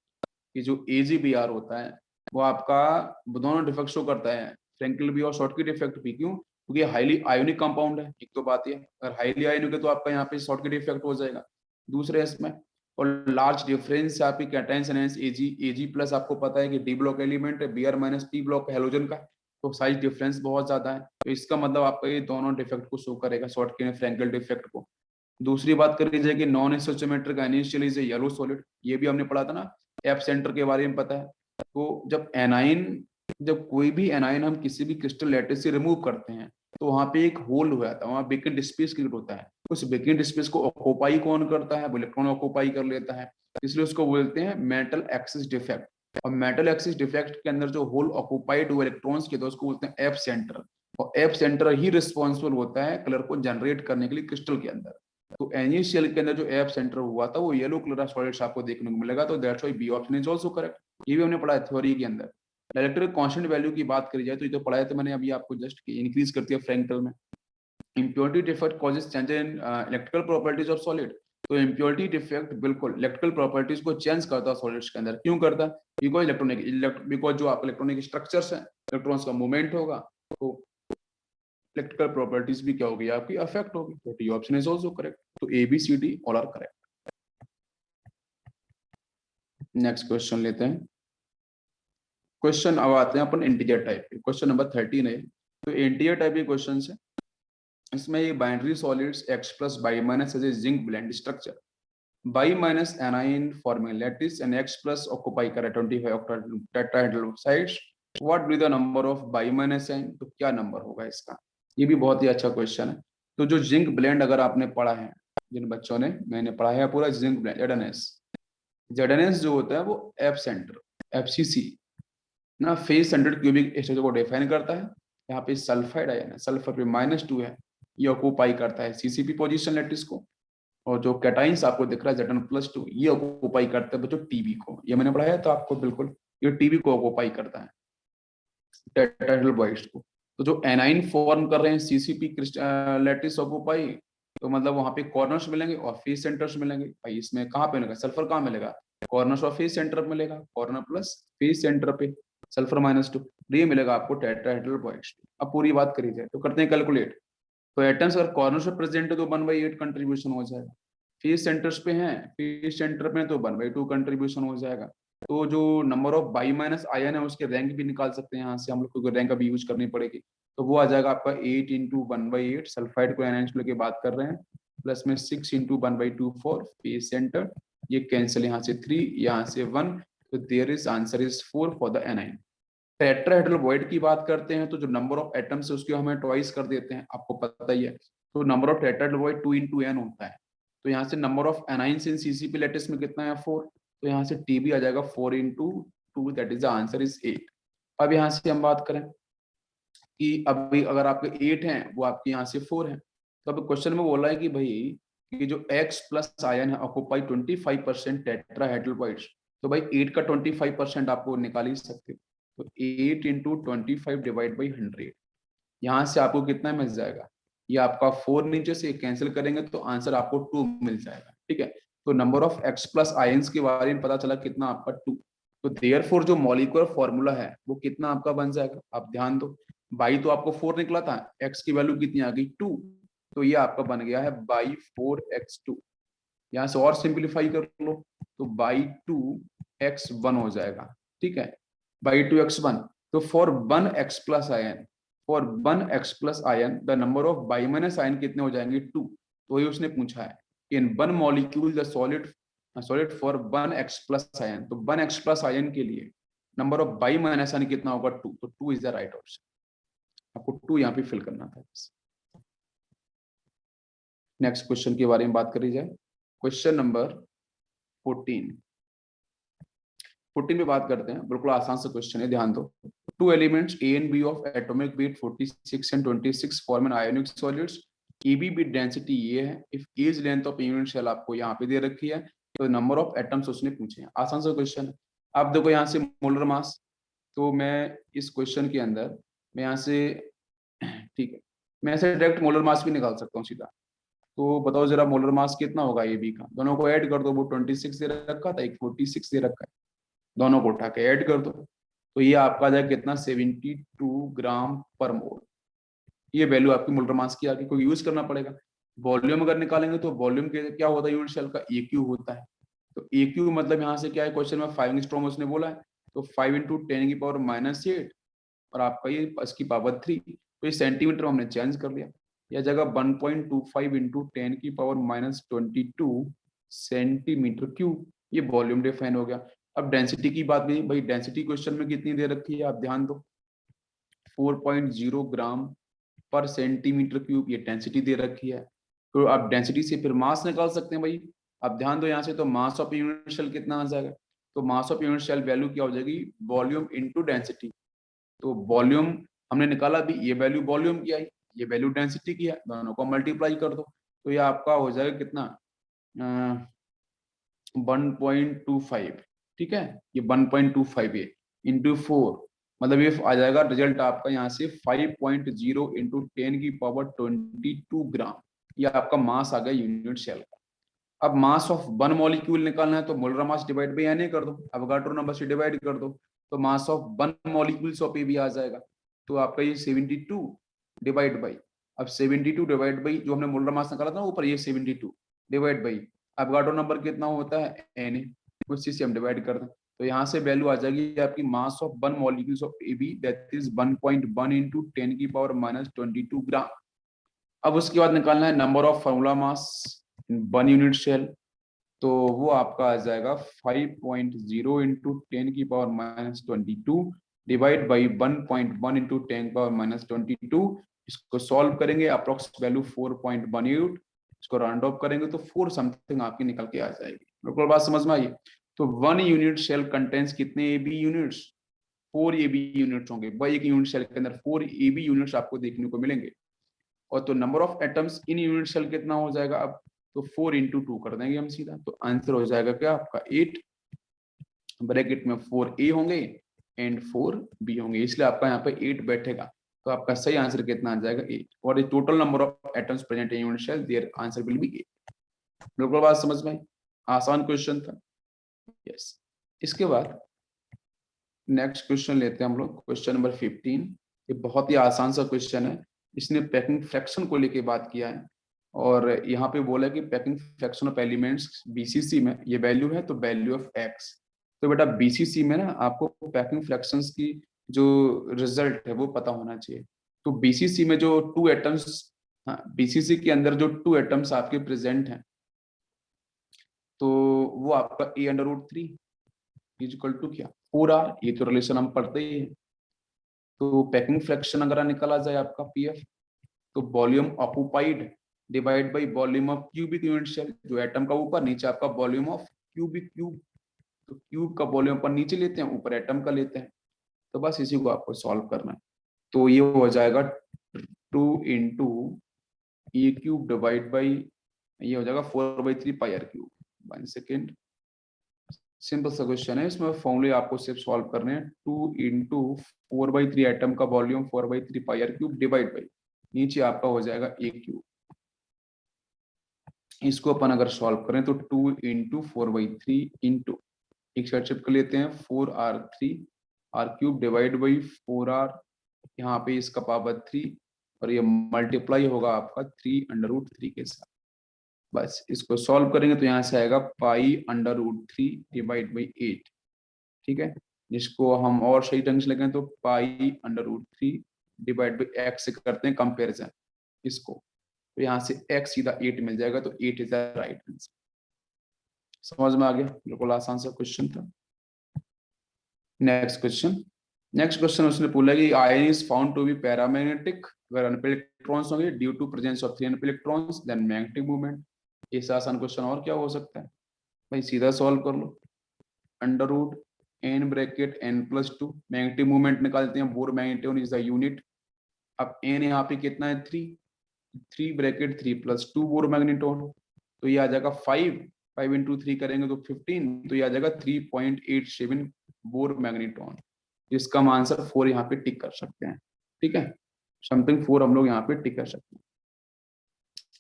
कि जो एजी बी आर होता है वो आपका दोनों डिफेक्ट शो करता है, फ्रैंकल भी और शॉर्टकी डिफेक्ट भी। क्यों? क्योंकि हाईली आयोनिक कंपाउंड है, एक तो बात ये, अगर हाईली आयोनिक है तो आपका यहाँ पे शॉर्टकी डिफेक्ट हो जाएगा। दूसरे इसमें और लार्ज डिफरेंस है आपकी कैटायंस एनायंस एजी प्लस, आपको पता है कि डी ब्लॉक एलिमेंट है, BR minus P block halogen का, तो साइज डिफरेंस बहुत ज्यादा है, तो इसका मतलब आपका ये दोनों डिफेक्ट को शो करेगा, शॉर्टकी एंड फ्रैंकल डिफेक्ट को। दूसरी बात करी जाए कि non isometric initial is yellow solid, ये भी हमने पढ़ा था ना, एफ सेंटर के बारे में पता है। तो जब एनाइन, जब कोई भी एनाइन हम किसी भी क्रिस्टल लैटिस से रिमूव करते हैं तो वहां पे एक होल हो जाता है, वहां वेकेंट स्पेस क्रिएट होता है। उस वेकेंट स्पेस को ऑक्यूपाई कौन करता है? वो इलेक्ट्रॉन ऑक्यूपाई कर लेता है, इसलिए उसको बोलते हैं मेटल एक्सिस डिफेक्ट। और मेटल एक्सिस डिफेक्ट के अंदर जो होल ऑक्यूपाइड हुए इलेक्ट्रॉन्स के, तो उसको बोलते हैं एफ सेंटर। और एफ सेंटर ही रिस्पॉन्सिबल होता है कलर को जनरेट करने के लिए क्रिस्टल के अंदर। तो एनएसीएल के अंदर जो एफ सेंटर हुआ था वो येलो कलर सॉलिड्स आपको देखने को मिलेगा, तो that's why B option is also correct. ये भी हमने पढ़ा है थ्योरी के अंदर। इलेक्ट्रिक कांस्टेंट वैल्यू की बात करी जाए तो ये तो पढ़ाया था मैंने अभी आपको जस्ट, इंक्रीज करती है फ्रैंकल में। Impurity defect causes change in electrical properties of solid. तो इम्प्योरिटी डिफेक्ट बिल्कुल इलेक्ट्रिकल प्रॉपर्टीज को चेंज करता है सॉलिड्स के अंदर। क्यों करता है? बिकॉज बिकॉज जो आप इलेक्ट्रॉनिक स्ट्रक्चर्स हैं, इलेक्ट्रॉन्स का मूवमेंट होगा, तो इलेक्ट्रिकल प्रॉपर्टीज भी क्या होगी आपकी, अफेक्ट होगी। तो D option is also correct. तो A B C D all are correct. Next question लेते हैं। क्वेश्चन अब आते हैं अपन इंटीजर टाइप के, क्वेश्चन नंबर 13 है। तो इंटीजर टाइप के क्वेश्चन है, इसमें ये binary solids X plus Y minus as a zinc blende structure, Y minus anion forming lattice and X plus occupy कर 25 octet tetrahedral sides, what be the number of Y minus an. तो क्या number होगा इसका? ये भी बहुत ही अच्छा question है। तो जो जिंक ब्लेंड अगर आपने पढ़ा है, जिन बच्चों ने, मैंने पढ़ा है पूरा जिंक ब्लेंड जेडएनएस, जेडएनएस जो होता है वो एफ सेंटर एफसीसी ना, फेज सेंटर्ड क्यूबिक स्ट्रक्चर को डिफाइन करता है। यहाँ पे सल्फाइड आयन है, सल्फर पे -2 है, ये ऑक्यूपाई करता है सीसीपी पोजीशन लैटिस को। और जो कैटाइंस आपको दिख रहा है Zn+2, ये ऑक्यूपाई करता है बच्चों टीबी को, ये मैंने पढ़ाया तो आपको बिल्कुल, ये टीबी को ऑक्यूपाई करता है, टेट्राहेड्रल बॉइड्स को। तो जो एनाइन फॉर्म कर रहे हैं सीसीपी लैटिस ऑक्यूपाई, तो मतलब वहां पे कॉर्नर्स मिलेंगे और फेस सेंटर्स मिलेंगे। भाई इसमें कहाँ पे मिलेगा सल्फर, कहाँ मिलेगा? कॉर्नर्स और फेस सेंटर मिलेगा, कॉर्नर प्लस फेस सेंटर पे सल्फर -2, ये मिलेगा आपको टेट्राहेड्रल बॉन्ड्स। अब पूरी बात करी जाए तो करते हैं कैलकुलेट। तो एटम्स अगर कॉर्नर्स पे प्रेजेंट है तो 1/8 कंट्रीब्यूशन हो जाएगा। फेस सेंटर्स पे हैं, फेस सेंटर पे तो 1/2 कंट्रीब्यूशन हो जाएगा। तो जो number of Y minus ion है उसके रैंक भी निकाल सकते हैं यहाँ से हम लोग को, रैंक अभी यूज करनी पड़ेगी। तो वो आ जाएगा आपका 8 इंटू 1/8 सल्फाइड को एनहांस की बात कर रहे हैं, प्लस में 6 इंटू 1/2 फॉर फेस सेंटर, ये कैंसिल यहाँ से 3 यहाँ से 1, तो there is answer is 4 for the anion. Tetrahedral void की बात करते हैं तो जो नंबर ऑफ एटम्स है उसको हमें ट्वाइस कर देते हैं, आपको पता ही है। तो number of tetrahedral void 2 into n होता है। तो यहाँ से number of anions in CCP latest में कितना है 4, तो यहाँ से टी भी आ जाएगा 4 into 2, that is the answer is 8। अब यहाँ से हम बात करें कि अभी अगर आपके 8 हैं वो आपके यहाँ से 4 है, तो अब क्वेश्चन में बोला है कि भाई कि जो X प्लस आयन है ऑक्यूपाई 25% टेट्राहेड्रल वॉइड्स, तो भाई 8 का 25% आपको निकाल ही सकते हो। तो 8 इंटू 25 डिवाइड बाई 100, यहाँ से आपको कितना मिल जाएगा, ये आपका 4 नीचे से कैंसिल करेंगे तो आंसर आपको 2 मिल जाएगा। ठीक है, तो number of X plus ions के बारे में पता चला कितना आपका 2। तो देयरफॉर जो मॉलिक्यूलर फॉर्मूला है वो कितना आपका बन जाएगा, आप ध्यान दो। बाई तो आपको 4 निकला था, X की वैल्यू कितनी आ गई 2, तो ये आपका बन गया है बाई 4x2। यहाँ से और सिंप्लीफाई कर लो तो बाई 2x1 हो जाएगा। ठीक है, बाई 2x1, तो for 1x plus ion, for 1x plus ion the number of Y minus ion कितने हो जाएंगे 2। तो वही उसने पूछा है, इन 1 molecule the solid for 1x plus ion, तो 1x प्लस आयन के लिए number of Y minus ion कितना होगा 2, तो 2 इज द राइट ऑप्शन। आपको 2 यहाँ पे फिल करना था। नेक्स्ट क्वेश्चन के बारे में बात करी जाए, क्वेश्चन नंबर 14। 14 पे बात करते हैं, बिल्कुल आसान सा क्वेश्चन है, ध्यान दो। Two elements A and B of atomic weight 46 and 26 form an ionic solids, A B with density ये है, if A is length of unit cell आपको यहाँ पे दे रखी है, तो नंबर ऑफ एटम्स उसने पूछे हैं। आसान सा क्वेश्चन है। आप देखो यहाँ से मोलर मास, तो मैं इस क्वेश्चन के अंदर मैं यहाँ से ठीक है, मैं ऐसे डायरेक्ट मोलर मास भी निकाल सकता हूँ सीधा। तो बताओ जरा मोलर मास कितना होगा ए बी का, दोनों को ऐड कर दो, वो 26 दे रखा था, एक 46 दे रखा है, दोनों को उठा के ऐड कर दो, तो ये आपका आ जाएगा कितना 72 ग्राम पर मोल। ये वैल्यू आपकी मोलर मास की आगे कोई यूज करना पड़ेगा। वॉल्यूम अगर निकालेंगे तो वॉल्यूम के क्या होता है यूनिट सेल का, ए क्यू होता है। तो ए क्यू मतलब यहाँ से क्या है, क्वेश्चन में 5 एंगस्ट्रॉम उसने बोला है, तो 5 इंटू 10 की पावर -8 और आपका ये इसकी पावर 3, तो ये सेंटीमीटर हमने चेंज कर लिया। यह जगह 1.25 इंटू 10 की पावर -22 सेंटीमीटर क्यूब, ये वॉल्यूम डिफाइन हो गया। अब डेंसिटी की बात नहीं, भाई डेंसिटी क्वेश्चन में कितनी दे रखी है आप ध्यान दो, 4.0 ग्राम पर सेंटीमीटर क्यूब, ये डेंसिटी दे रखी है। तो आप डेंसिटी से फिर मास निकाल सकते हैं भाई। आप ध्यान दो यहाँ से, तो मास ऑफ यूनिट सेल कितना आ जाएगा, तो mass of unit cell value क्या हो जाएगी, वॉल्यूम इनटू डेंसिटी। तो वॉल्यूम हमने निकाला भी, ये वैल्यू वॉल्यूम की आई, ये वैल्यू डेंसिटी की है, दोनों को मल्टीप्लाई कर दो, तो ये आपका हो जाएगा कितना 1.25। ठीक है, ये 1.25 है इंटू 4, मतलब ये आ जाएगा रिजल्ट आपका यहाँ से 5.0 इंटू 10 की पावर 22 ग्राम, ये आपका मास आ गया यूनिट सेल का। अब मास ऑफ 1 मॉलिक्यूल निकालना है तो molar mass divide by Na कर दो, अवोगाड्रो नंबर से डिवाइड कर दो, तो मास ऑफ 1 मॉलिक्यूल्स ऑफ ए भी आ जाएगा। तो आपका ये 72 डिवाइड बाई, अब 72 डिवाइड बाई जो हमने मोलर मास निकाला था ऊपर, ये 72 डिवाइड बाई अवोगाड्रो नंबर कितना होता है Na, उसी से हम डिवाइड कर दें, तो यहाँ से वैल्यू आ जाएगी आपकी mass of 1 molecules of A B, that is 1.1 into 10 की पावर -22 ग्राम। अब उसके बाद निकालना है number of formula mass in 1 unit cell, तो वो आपका आ जाएगा 5.0 इंटू 10 की power -22 divide by 1.1 into 10 power -22। इसको सॉल्व करेंगे, अप्रोक्स वैल्यू 4.18, इसको राउंड ऑफ करेंगे तो 4 समथिंग आपकी निकल के आ जाएगी। बिल्कुल बात समझ में आई। तो 1 यूनिट सेल कंटेंस कितने A B units, 4 A B units होंगे भाई, एक यूनिट सेल के अंदर 4 ए बी यूनिट्स आपको देखने को मिलेंगे। और तो number of atoms in unit cell कितना हो जाएगा अब, तो 4 इंटू 2 कर देंगे हम सीधा, तो आंसर हो जाएगा क्या आपका 8, ब्रैकेट में 4a होंगे एंड 4b होंगे, इसलिए आपका यहाँ पे 8 बैठेगा। तो आपका सही आंसर कितना आ जाएगा 8, और total number of atoms present in unit cell, there answer will be 8। बिल्कुल बात समझ में, आसान क्वेश्चन था। यस, इसके बाद नेक्स्ट क्वेश्चन लेते हैं हम लोग, क्वेश्चन नंबर 15। ये बहुत ही आसान सा क्वेश्चन है, इसने पैकिंग फ्रैक्शन को लेके बात किया है। और यहाँ पे बोला है कि packing fraction of elements BCC में ये वैल्यू है, तो वैल्यू ऑफ एक्स। तो बेटा बीसीसी में ना आपको पैकिंग फ्रैक्शंस की जो रिजल्ट है वो पता होना चाहिए। तो बीसीसी में जो टू एटम्स, हाँ बीसीसी के अंदर जो टू एटम्स आपके प्रेजेंट हैं, तो वो आपका a under root three is equal to क्या, 4r। ये तो रिलेशन हम पढ़ते ही है। तो पैकिंग फ्रैक्शन अगर निकला जाए आपका पीएफ, तो volume occupied divide by volume of cubic unit cell, जो एटम का ऊपर, नीचे आपका वॉल्यूम ऑफ क्यूबिक क्यूब। तो क्यूब का वॉल्यूम पर नीचे लेते हैं, ऊपर एटम का लेते हैं। तो बस इसी को आपको सॉल्व करना है। तो ये हो जाएगा 2 into a cube divide by, ये हो जाएगा 4/3 πr क्यूब। 1 सेकेंड, सिंपल सा क्वेश्चन है, इसमें फॉर्मूले आपको सिर्फ सॉल्व करने हैं। 2 इंटू 4/3 एटम का volume 4/3 πr cube divide by, नीचे आपका हो जाएगा ए क्यूब। इसको अपन अगर सॉल्व करें तो 2 इंटू 4/3 इंटू, एक साइड शिफ्ट कर लेते हैं, 4r3 r cube divide by 4r, यहाँ पे इसका पावर 3, और ये मल्टीप्लाई होगा आपका 3√3 के साथ। बस इसको सॉल्व करेंगे तो यहाँ से आएगा π√3 डिवाइड बाई 8। ठीक है, जिसको हम और सही ढंग से लगाएं तो π√3 डिवाइड बाई x से करते हैं कंपेरिजन इसको, तो यहाँ से x सीधा 8 मिल जाएगा। तो 8 इज द राइट आंसर। समझ में आ गया, बिल्कुल आसान सा क्वेश्चन था। नेक्स्ट क्वेश्चन उसने बोला कि ion is found to be paramagnetic where unpaired electrons होंगे due to presence of 3 unpaired electrons then magnetic movement. इससे आसान क्वेश्चन और क्या हो सकता है भाई, सीधा सॉल्व कर लो। Under root n bracket n+2, magnetic movement निकालते हैं, Bohr magneton is the unit. अब n यहाँ पे कितना है 3 ब्रैकेट 3+2 बोर मैग्नेटोन, तो ये आ जाएगा 5 इंटू 3 करेंगे तो 15, तो ये आ जाएगा 3.87 बोर मैग्नेटोन। इसका हम आंसर 4 यहाँ पे टिक कर सकते हैं। ठीक है, समथिंग 4 हम लोग यहाँ पे टिक कर सकते हैं।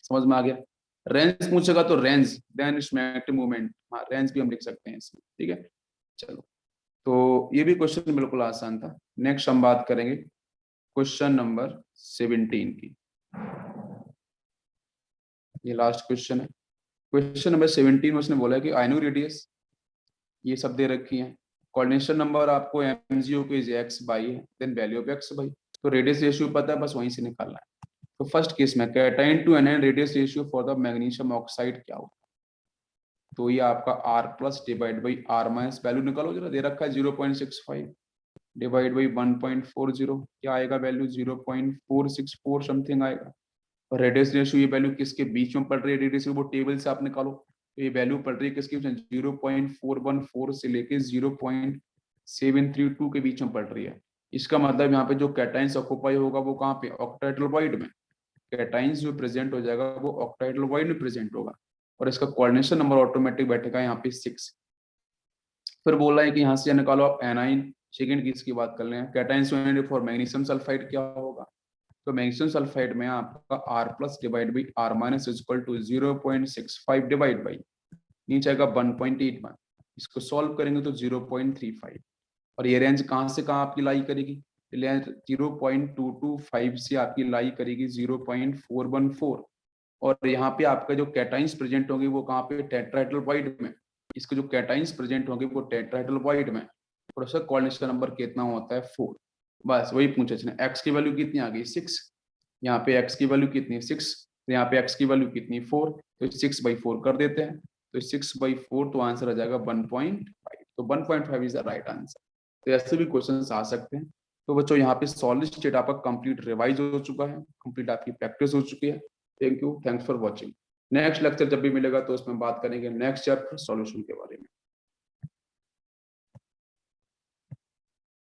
समझ में आ गया। रेंज पूछेगा तो रेंज देन मैग्नेटिक मूवमेंट, हाँ रेंज भी हम लिख सकते हैं इसमें। ठीक है, चलो तो ये भी क्वेश्चन बिल्कुल आसान था। नेक्स्ट हम बात करेंगे क्वेश्चन नंबर 17 की। ये लास्ट क्वेश्चन है। क्वेश्चन नंबर 17 में उसने बोला है कि आयनो रेडियस ये सब दे रखी है, कोऑर्डिनेशन नंबर आपको MgO के x बाई है, then value of x by, तो रेडियस रेशियो पता है, बस वहीं से निकालना है। तो फर्स्ट केस में cation to anion radius ratio for the magnesium oxide क्या होगा, तो ये आपका R+ divide by R-, value निकालो जरा, दे रखा है 0.65 डिवाइड बाई 1.40, क्या आएगा वैल्यू 0.464 समथिंग आएगा। और रेडियस रेशियो ये वैल्यू किसके बीच में पड़ रही है, रेडियस वो टेबल से आप निकालो, तो ये वैल्यू पड़ रही है किसके बीच में, 0.414 से लेके 0.732 के बीच में पड़ रही है। इसका मतलब यहाँ पे जो कैटाइंस ऑक्युपाई होगा वो कहाँ पे, ऑक्टाइडल वॉइड में। कैटाइंस जो प्रेजेंट हो जाएगा वो ऑक्टाइडल वॉइड में प्रेजेंट होगा, और इसका कोऑर्डिनेशन नंबर ऑटोमेटिक बैठेगा यहाँ पे 6। फिर बोल रहा है कि यहाँ से निकालो आप एनाइन। सेकेंड केस की बात कर लें, कैटाइंस फॉर मैग्नीशियम सल्फाइड क्या होगा, तो मैग्नीशियम सल्फाइड में आपका R+ divide by R- is equal to 0.65 divide by, नीचे आएगा 1.81, इसको सॉल्व करेंगे तो 0.35। और ये रेंज कहाँ से कहाँ आपकी लाई करेगी, 0.225 से आपकी लाई करेगी 0.414। और यहाँ पे आपका जो कैटाइंस प्रेजेंट होंगे वो कहाँ पे, टेट्राहेड्रल वॉइड में। इसके जो कैटाइंस प्रेजेंट होंगे वो टेट्राहेड्रल वॉइड में, और उसका कोऑर्डिनेशन नंबर कितना होता है 4। बस वही पूछा इसने, x की वैल्यू कितनी आ गई 6, यहाँ पे x की वैल्यू कितनी है 6, तो यहाँ पे x की वैल्यू कितनी 4, तो 6/4 कर देते हैं, तो 6/4 तो आंसर आ जाएगा 1.5। तो 1.5 इज द राइट आंसर। तो ऐसे भी क्वेश्चन आ सकते हैं। तो बच्चों यहाँ पे सॉलिड स्टेट आपका कंप्लीट रिवाइज हो चुका है, कंप्लीट आपकी प्रैक्टिस हो चुकी है। Thank you, thanks for watching. Next lecture जब भी मिलेगा तो उसमें बात करेंगे नेक्स्ट चैप्टर सॉल्यूशन के बारे में।